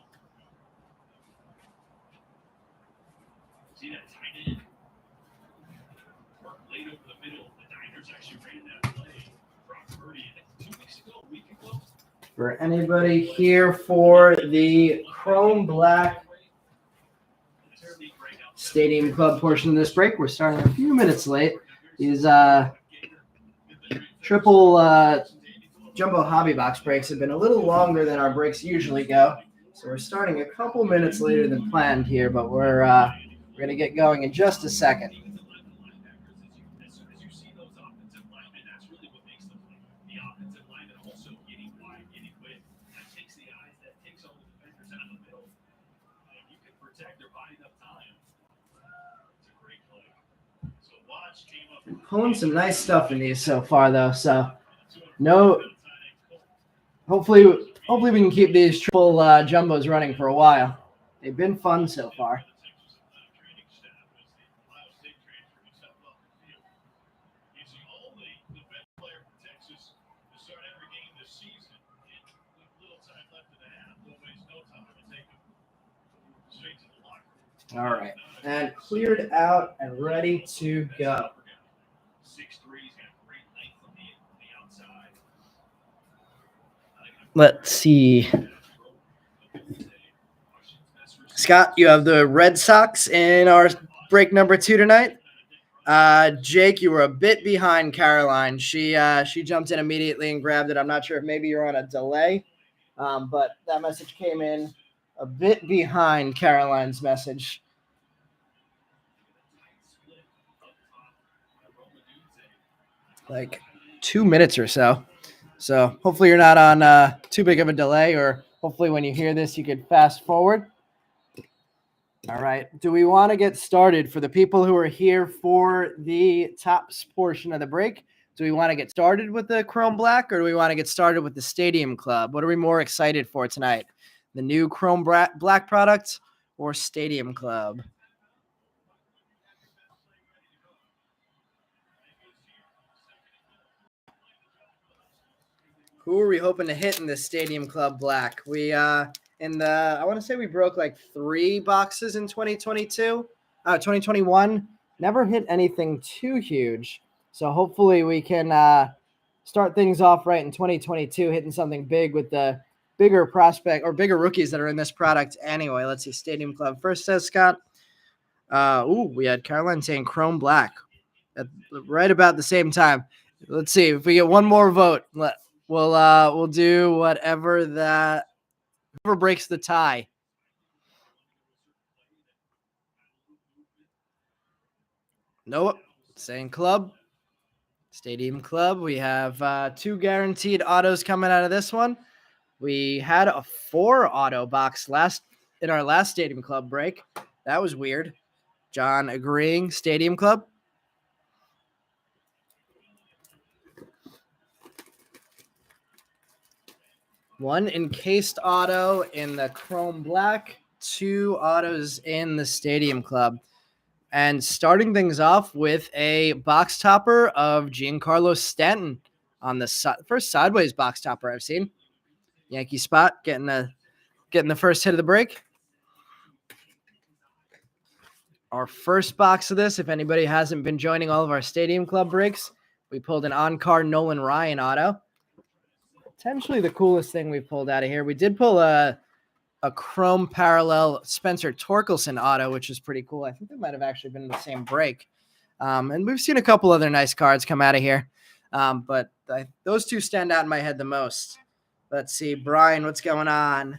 See that tight end? Work late over the middle. The Niners actually ran that play. Brock Purdy 2 weeks ago, a week ago. For anybody here for the Chrome Black Stadium Club portion of this break, we're starting a few minutes late. These triple jumbo hobby box breaks have been a little longer than our breaks usually go. So we're starting a couple minutes later than planned here, but we're going to get going in just a second. Pulling some nice stuff in these so far, though. So, no. Hopefully we can keep these triple jumbos running for a while. They've been fun so far. All right, and cleared out and ready to go. Let's see. Scott, you have the Red Sox in our break number 2 tonight. Jake, you were a bit behind Caroline. She jumped in immediately and grabbed it. I'm not sure if maybe you're on a delay, but that message came in a bit behind Caroline's message. Like 2 minutes or so. So hopefully you're not on too big of a delay, or hopefully when you hear this, you could fast forward. All right. Do we want to get started for the people who are here for the tops portion of the break? Do we want to get started with the Chrome Black, or do we want to get started with the Stadium Club? What are we more excited for tonight? The new Chrome Black product or Stadium Club? Who are we hoping to hit in this Stadium Club Black? We I want to say we broke like 3 boxes in 2022. 2021. Never hit anything too huge. So hopefully we can start things off right in 2022, hitting something big with the bigger prospect or bigger rookies that are in this product anyway. Let's see. Stadium Club first, says Scott. We had Caroline saying Chrome Black at right about the same time. Let's see if we get one more vote. We'll do whatever breaks the tie. Nope. Same club. Stadium Club. We have 2 guaranteed autos coming out of this one. We had a 4 auto box in our last Stadium Club break. That was weird. John agreeing. Stadium Club. One encased auto in the Chrome Black, 2 autos in the Stadium Club. And starting things off with a box topper of Giancarlo Stanton on the first sideways box topper I've seen. Yankee spot getting the first hit of the break. Our first box of this, if anybody hasn't been joining all of our Stadium Club breaks, we pulled an on-card Nolan Ryan auto. Potentially the coolest thing we pulled out of here. We did pull a Chrome parallel Spencer Torkelson auto, which is pretty cool. I think that might have actually been the same break. And we've seen a couple other nice cards come out of here. But those 2 stand out in my head the most. Let's see. Brian, what's going on?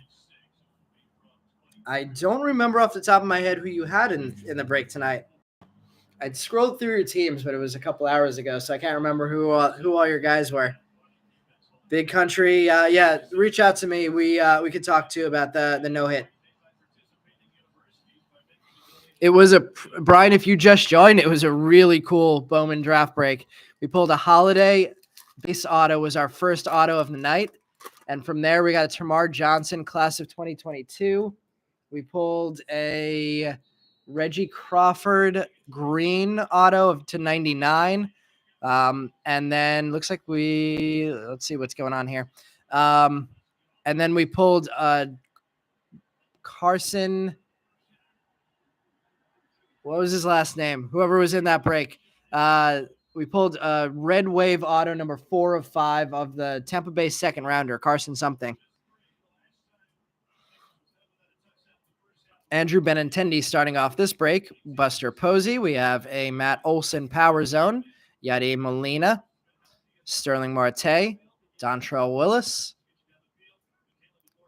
I don't remember off the top of my head who you had in the break tonight. I'd scrolled through your teams, but it was a couple hours ago, so I can't remember who all your guys were. Big Country, yeah, reach out to me. We could talk to you about the no-hit. It was Brian, if you just joined, it was a really cool Bowman draft break. We pulled a Holiday base auto, was our first auto of the night. And from there, we got a Tamar Johnson class of 2022. We pulled a Reggie Crawford green auto to 99. And then looks like let's see what's going on here. And then we pulled Carson. What was his last name? Whoever was in that break. We pulled a Red Wave auto number 4 of 5 of the Tampa Bay second rounder, Carson something. Andrew Benintendi starting off this break. Buster Posey. We have a Matt Olson Power Zone. Yadier Molina. Sterling Marte. Dontrell Willis.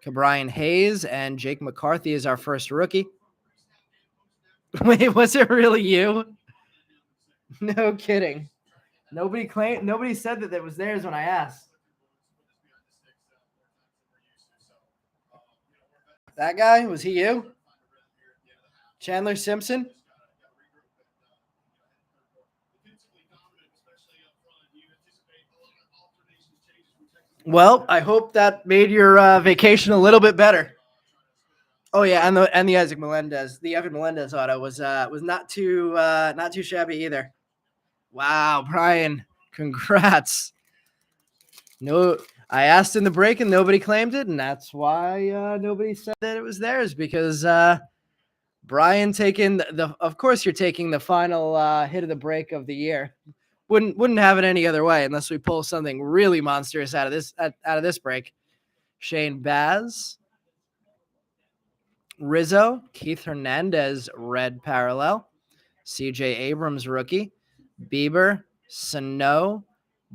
Cabrian Hayes. And Jake McCarthy is our first rookie. Wait, was it really you? No kidding. Nobody said that it was theirs when I asked. That guy, was he you? Chandler Simpson? Well, I hope that made your vacation a little bit better. Oh yeah, and the Evan Melendez auto was not too shabby either. Wow, Brian, congrats. No, I asked in the break and nobody claimed it, and that's why nobody said that it was theirs, because Brian taking of course you're taking the final hit of the break of the year. Wouldn't have it any other way unless we pull something really monstrous out of this break. Shane Baz, Rizzo, Keith Hernandez, red parallel, CJ Abrams rookie, Bieber, Sano,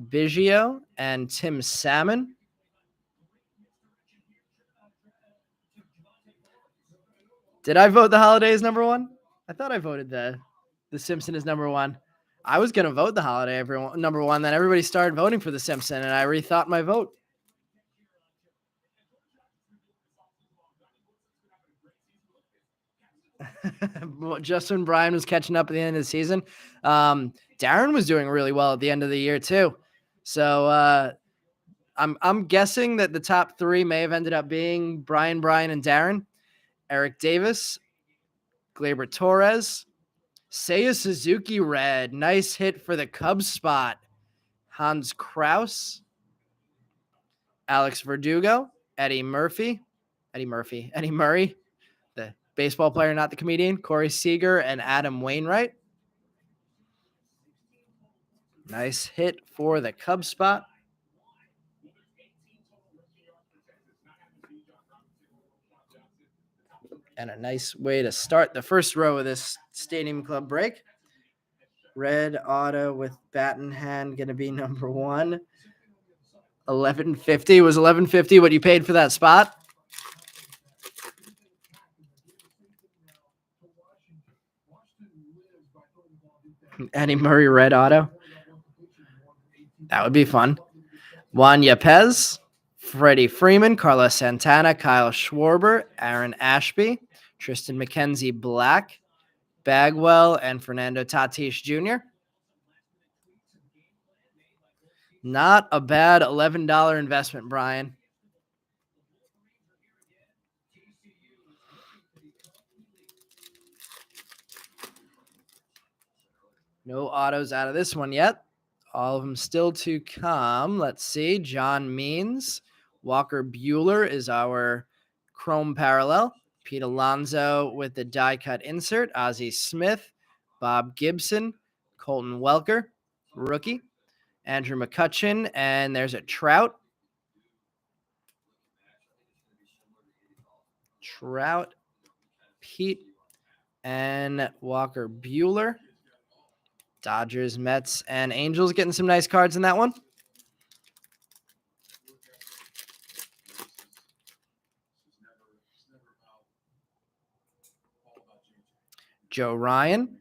Biggio, and Tim Salmon. Did I vote the Holiday as number 1? I thought I voted the Simpson as number 1. I was going to vote the Holiday number 1. Then everybody started voting for the Simpson, and I rethought my vote. Just when Brian was catching up at the end of the season, Darren was doing really well at the end of the year too. So I'm guessing that the top 3 may have ended up being Brian, and Darren. Eric Davis, Gleyber Torres, Seiya Suzuki red. Nice hit for the Cubs spot. Hans Kraus. Alex Verdugo, Eddie Murray, the baseball player, not the comedian, Corey Seager, and Adam Wainwright. Nice hit for the Cubs spot. And a nice way to start the first row of this Stadium Club break. Red auto with bat in hand going to be number 1. $11.50. Was $11.50 what you paid for that spot? Eddie Murray red auto. That would be fun. Juan Yepez, Freddie Freeman, Carlos Santana, Kyle Schwarber, Aaron Ashby, Tristan McKenzie Black, Bagwell, and Fernando Tatis Jr. Not a bad $11 investment, Brian. No autos out of this one yet. All of them still to come. Let's see. John Means. Walker Buehler is our chrome parallel. Pete Alonso with the die cut insert. Ozzie Smith. Bob Gibson. Colton Welker, rookie. Andrew McCutchen. And there's a Trout. Pete, and Walker Buehler. Dodgers, Mets, and Angels getting some nice cards in that one. Joe Ryan.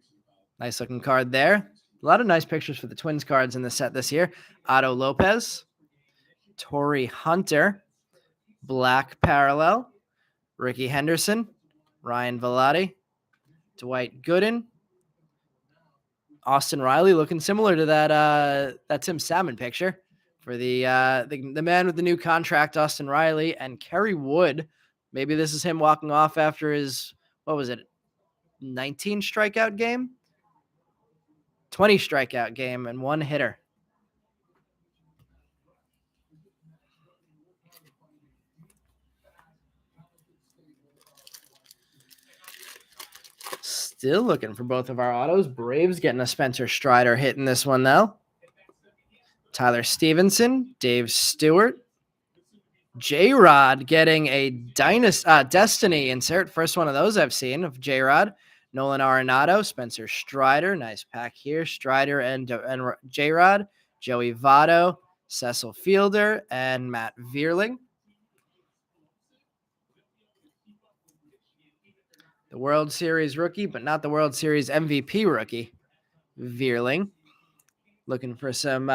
Nice looking card there. A lot of nice pictures for the Twins cards in the set this year. Otto Lopez. Torrey Hunter. Black parallel. Ricky Henderson. Ryan Velotti. Dwight Gooden. Austin Riley looking similar to that Tim Salmon picture for the man with the new contract, Austin Riley, and Kerry Wood. Maybe this is him walking off after his, 19 strikeout game? 20 strikeout game and 1 hitter. Still looking for both of our autos. Braves getting a Spencer Strider hit in this one, though. Tyler Stevenson, Dave Stewart. J-Rod getting a Destiny insert. First one of those I've seen of J-Rod. Nolan Arenado, Spencer Strider. Nice pack here. Strider and J-Rod. Joey Votto, Cecil Fielder, and Matt Vierling. The World Series rookie, but not the World Series MVP rookie, Vierling. Looking for some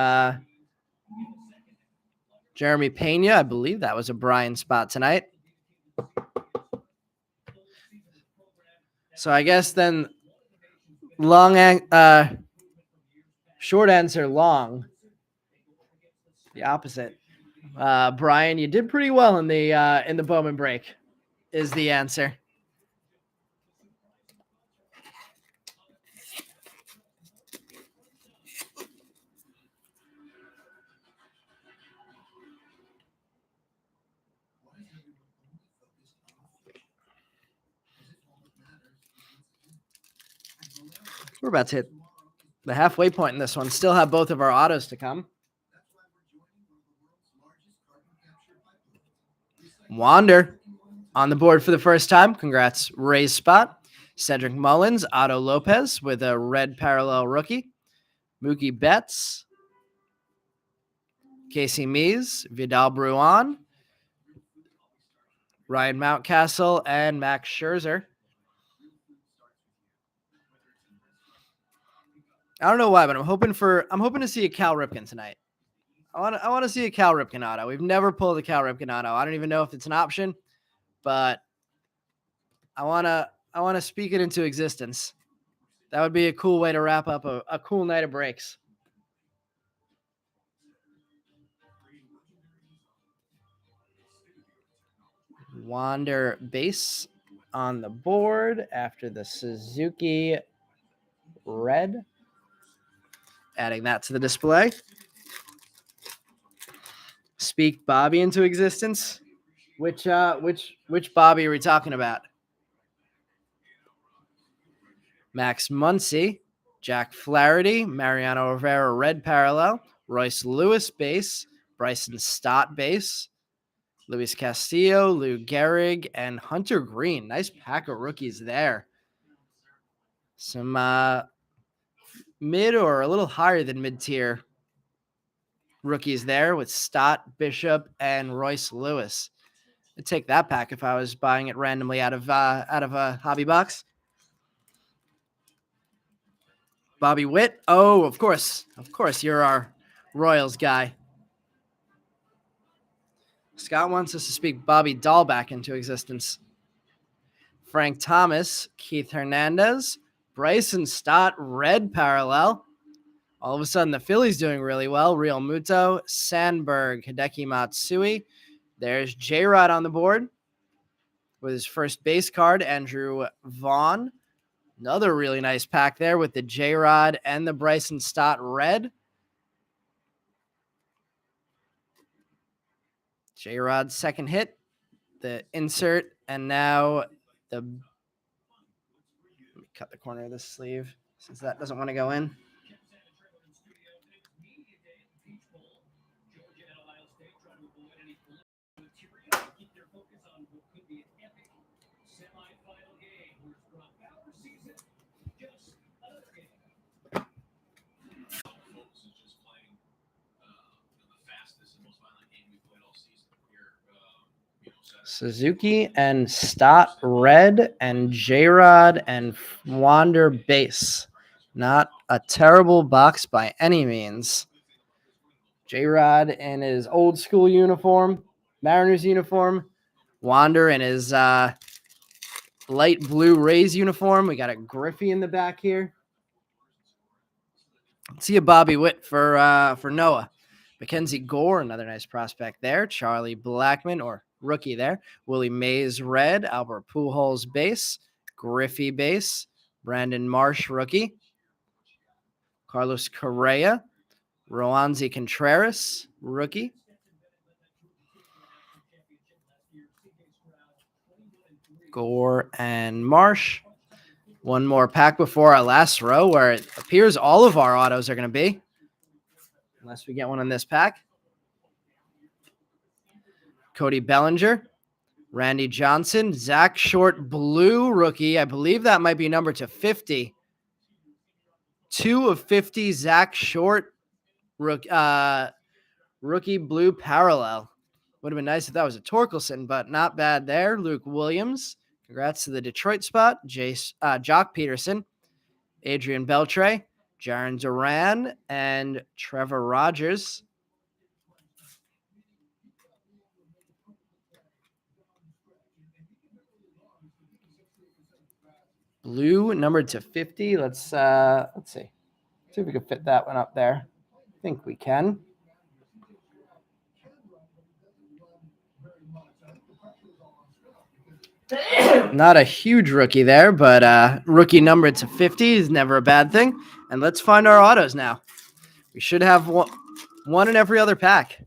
Jeremy Pena. I believe that was a Brian spot tonight. So I guess then short answer long. The opposite. Brian, you did pretty well in the Bowman break is the answer. We're about to hit the halfway point in this one. Still have both of our autos to come. Wander on the board for the first time. Congrats, Ray's spot. Cedric Mullins, Otto Lopez with a red parallel rookie. Mookie Betts, Casey Mees, Vidal Bruin, Ryan Mountcastle, and Max Scherzer. I don't know why, but I'm hoping to see a Cal Ripken tonight. I want to see a Cal Ripken auto. We've never pulled a Cal Ripken auto. I don't even know if it's an option, but I want to speak it into existence. That would be a cool way to wrap up a cool night of breaks. Wander base on the board after the Suzuki red. Adding that to the display. speak Bobby into existence. Which Bobby are we talking about? Max Muncy, Jack Flaherty, Mariano Rivera red parallel, Royce Lewis base, Bryson Stott base, Luis Castillo, Lou Gehrig, and Hunter Green. Nice pack of rookies there. Some mid or a little higher than mid-tier rookies there with Stott, Bishop, and Royce Lewis. I'd take that pack if I was buying it randomly out of a hobby box. Bobby Witt. Oh, of course, you're our Royals guy. Scott wants us to speak Bobby Dahl back into existence. Frank Thomas, Keith Hernandez, Bryson Stott, red parallel. All of a sudden, the Phillies doing really well. Real Muto, Sandberg, Hideki Matsui. There's J-Rod on the board with his first base card, Andrew Vaughn. Another really nice pack there with the J-Rod and the Bryson Stott red. J-Rod's second hit, the insert, and now the... Let me cut the corner of this sleeve since that doesn't want to go in. Suzuki and Stott red and J-Rod and Wander base. Not a terrible box by any means. J-Rod in his old school uniform, Mariners uniform. Wander in his light blue Rays uniform. We got a Griffey in the back here. Let's see a Bobby Witt for Noah. Mackenzie Gore, another nice prospect there. Charlie Blackmon, or rookie there. Willie Mays red. Albert Pujols base. Griffey base. Brandon Marsh rookie. Carlos Correa. Roansy Contreras rookie. Gore and Marsh. One more pack before our last row, where it appears all of our autos are going to be, unless we get one in this pack. Cody Bellinger, Randy Johnson, Zach Short blue rookie. I believe that might be number to 50. 2 of 50 Zach Short rookie blue parallel. Would have been nice if that was a Torkelson, but not bad there. Luke Williams. Congrats to the Detroit spot. Jock Peterson, Adrian Beltre, Jaron Duran, and Trevor Rogers. Blue numbered to 50. Let's see. See if we can fit that one up there. I think we can. Not a huge rookie there, but rookie numbered to 50 is never a bad thing. And let's find our autos now. We should have one in every other pack.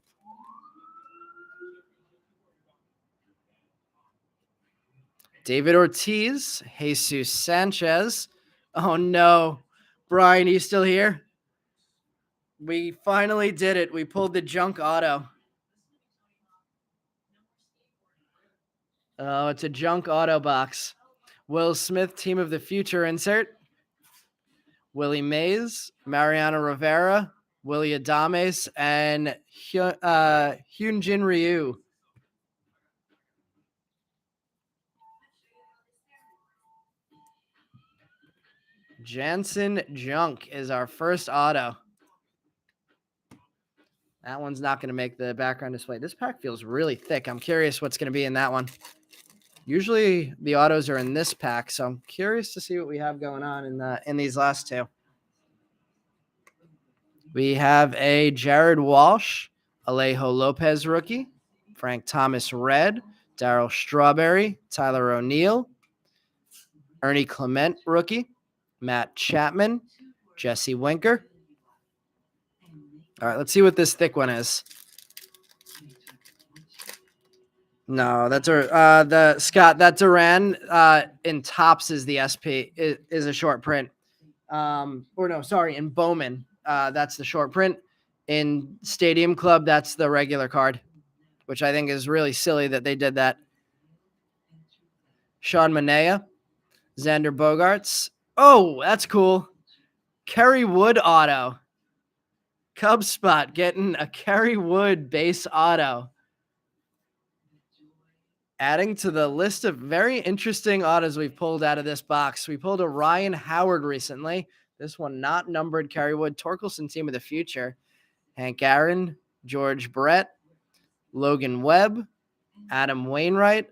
David Ortiz, Jesus Sanchez. Oh, no. Brian, are you still here? We finally did it. We pulled the junk auto. Oh, it's a junk auto box. Will Smith, team of the future insert. Willie Mays, Mariano Rivera, Willie Adames, and Hyunjin Ryu. Jansen Junk is our first auto. That one's not going to make the background display. This pack feels really thick. I'm curious what's going to be in that one. Usually the autos are in this pack, so I'm curious to see what we have going on in these last two. We have a Jared Walsh, Alejo Lopez rookie, Frank Thomas red, Darryl Strawberry, Tyler O'Neill, Ernie Clement rookie, Matt Chapman, Jesse Winker. All right, let's see what this thick one is. No, that's the Scott. That Duran in Tops is the SP is a short print. Or no, sorry, in Bowman, that's the short print. In Stadium Club, that's the regular card, which I think is really silly that they did that. Sean Manea, Xander Bogarts. Oh, that's cool. Kerry Wood auto. Cub Spot getting a Kerry Wood base auto. Adding to the list of very interesting autos we've pulled out of this box. We pulled a Ryan Howard recently. This one not numbered. Kerry Wood, Torkelson team of the future. Hank Aaron, George Brett, Logan Webb, Adam Wainwright,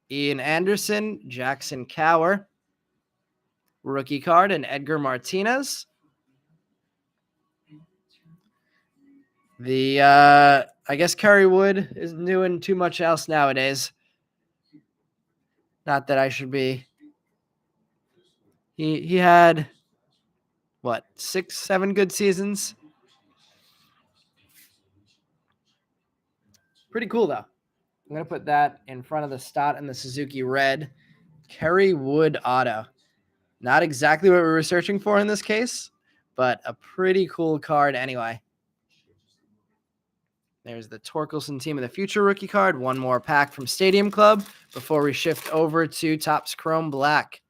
Ian Anderson, Jackson Cower, rookie card, and Edgar Martinez. I guess Kerry Wood isn't doing too much else nowadays. Not that I should be. He had what, 6, 7 good seasons. Pretty cool though. I'm gonna put that in front of the Stott and the Suzuki Red. Kerry Wood auto. Not exactly what we were searching for in this case, but a pretty cool card anyway. There's the Torkelson team of the future rookie card. One more pack from Stadium Club before we shift over to Topps Chrome Black.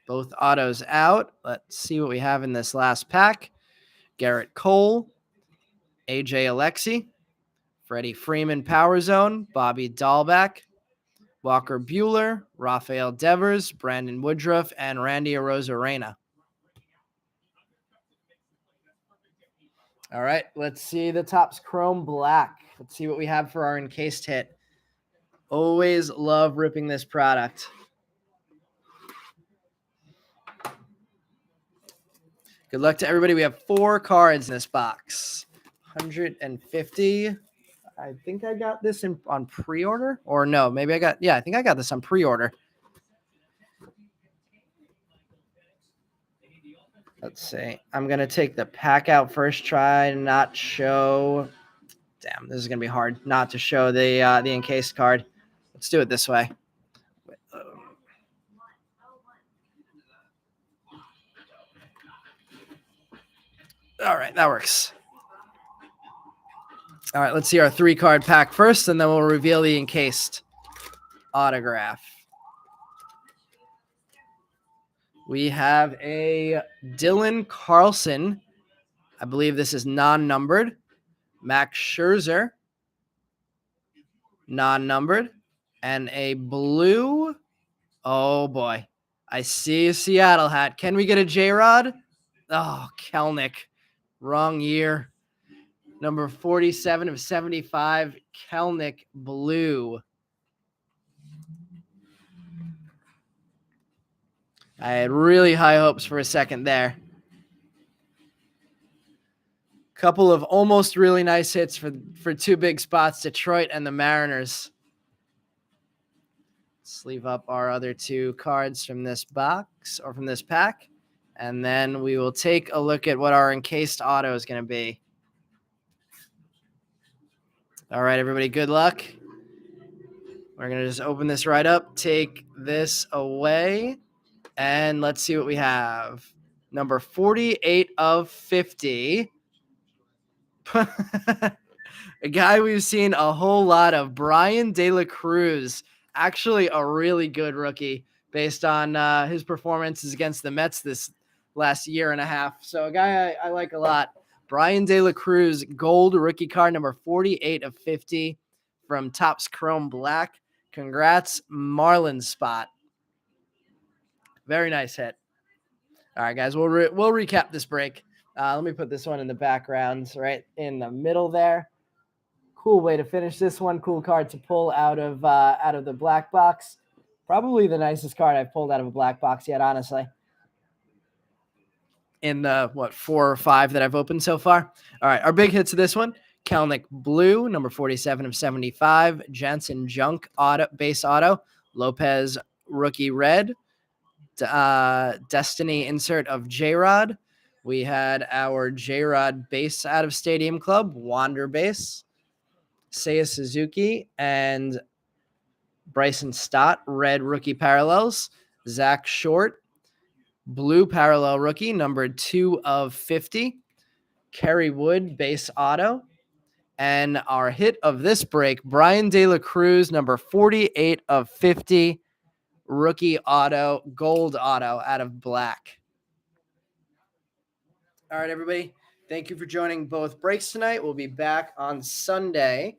Both autos out. Let's see what we have in this last pack. Garrett Cole, AJ Alexi, Freddie Freeman Power Zone, Bobby Dahlback, Walker Buehler, Rafael Devers, Brandon Woodruff, and Randy Arozarena. All right, let's see the Topps Chrome Black. Let's see what we have for our encased hit. Always love ripping this product. Good luck to everybody. We have 4 cards in this box. 150. I think I got this on pre-order. Or no, maybe I think I got this on pre-order. Let's see. I'm going to take the pack out first. Try not show. Damn, this is going to be hard not to show the encased card. Let's do it this way. All right, that works. All right, let's see our 3-card pack first, and then we'll reveal the encased autograph. We have a Dylan Carlson. I believe this is non-numbered. Max Scherzer, non-numbered. And a blue. Oh, boy. I see a Seattle hat. Can we get a J-Rod? Oh, Kelnick. Wrong year. Number 47 of 75, Kelnick blue. I had really high hopes for a second there. Couple of almost really nice hits for 2 big spots, Detroit and the Mariners. Sleeve up our other 2 cards from this box or from this pack, and then we will take a look at what our encased auto is going to be. All right, everybody, good luck. We're going to just open this right up, take this away, and let's see what we have. Number 48 of 50. A guy we've seen a whole lot of, Brian De La Cruz. Actually, a really good rookie based on his performances against the Mets this last year and a half. So a guy I like a lot. Brian De La Cruz, gold rookie card, number 48 of 50 from Topps Chrome Black. Congrats, Marlins spot. Very nice hit. All right, guys, we'll recap this break. Let me put this one in the background, right in the middle there. Cool way to finish this one. Cool card to pull out of the black box. Probably the nicest card I've pulled out of a black box yet, honestly. In the 4 or 5 that I've opened so far. All right, our big hits of this one: Kelnick blue, number 47 of 75. Jansen Junk base auto. Lopez rookie red. Destiny insert of J-Rod. We had our J-Rod base out of Stadium Club. Wander base. Seiya Suzuki and Bryson Stott, red rookie parallels. Zach Short, blue parallel rookie, numbered 2/50. Kerry Wood, base auto. And our hit of this break, Brian De La Cruz, number 48/50, rookie auto, gold auto out of black. All right, everybody. Thank you for joining both breaks tonight. We'll be back on Sunday,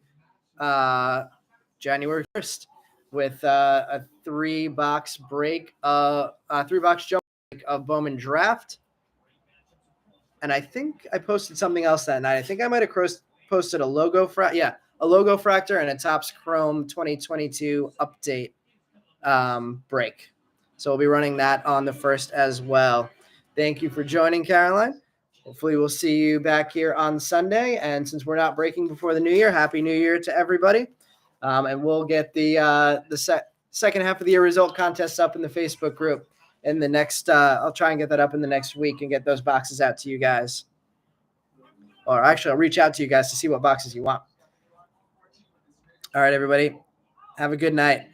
January 1st, with a 3-box break, 3-box jump break of Bowman draft. And I think I posted something else that night. I think I might have posted a logo a logo fractor and a Topps Chrome 2022 update break. So we'll be running that on the 1st as well. Thank you for joining, Caroline. Hopefully we'll see you back here on Sunday. And since we're not breaking before the new year, Happy New Year to everybody. And we'll get the second half of the year result contests up in the Facebook group in the next. I'll try and get that up in the next week and get those boxes out to you guys. Or actually, I'll reach out to you guys to see what boxes you want. All right, everybody. Have a good night.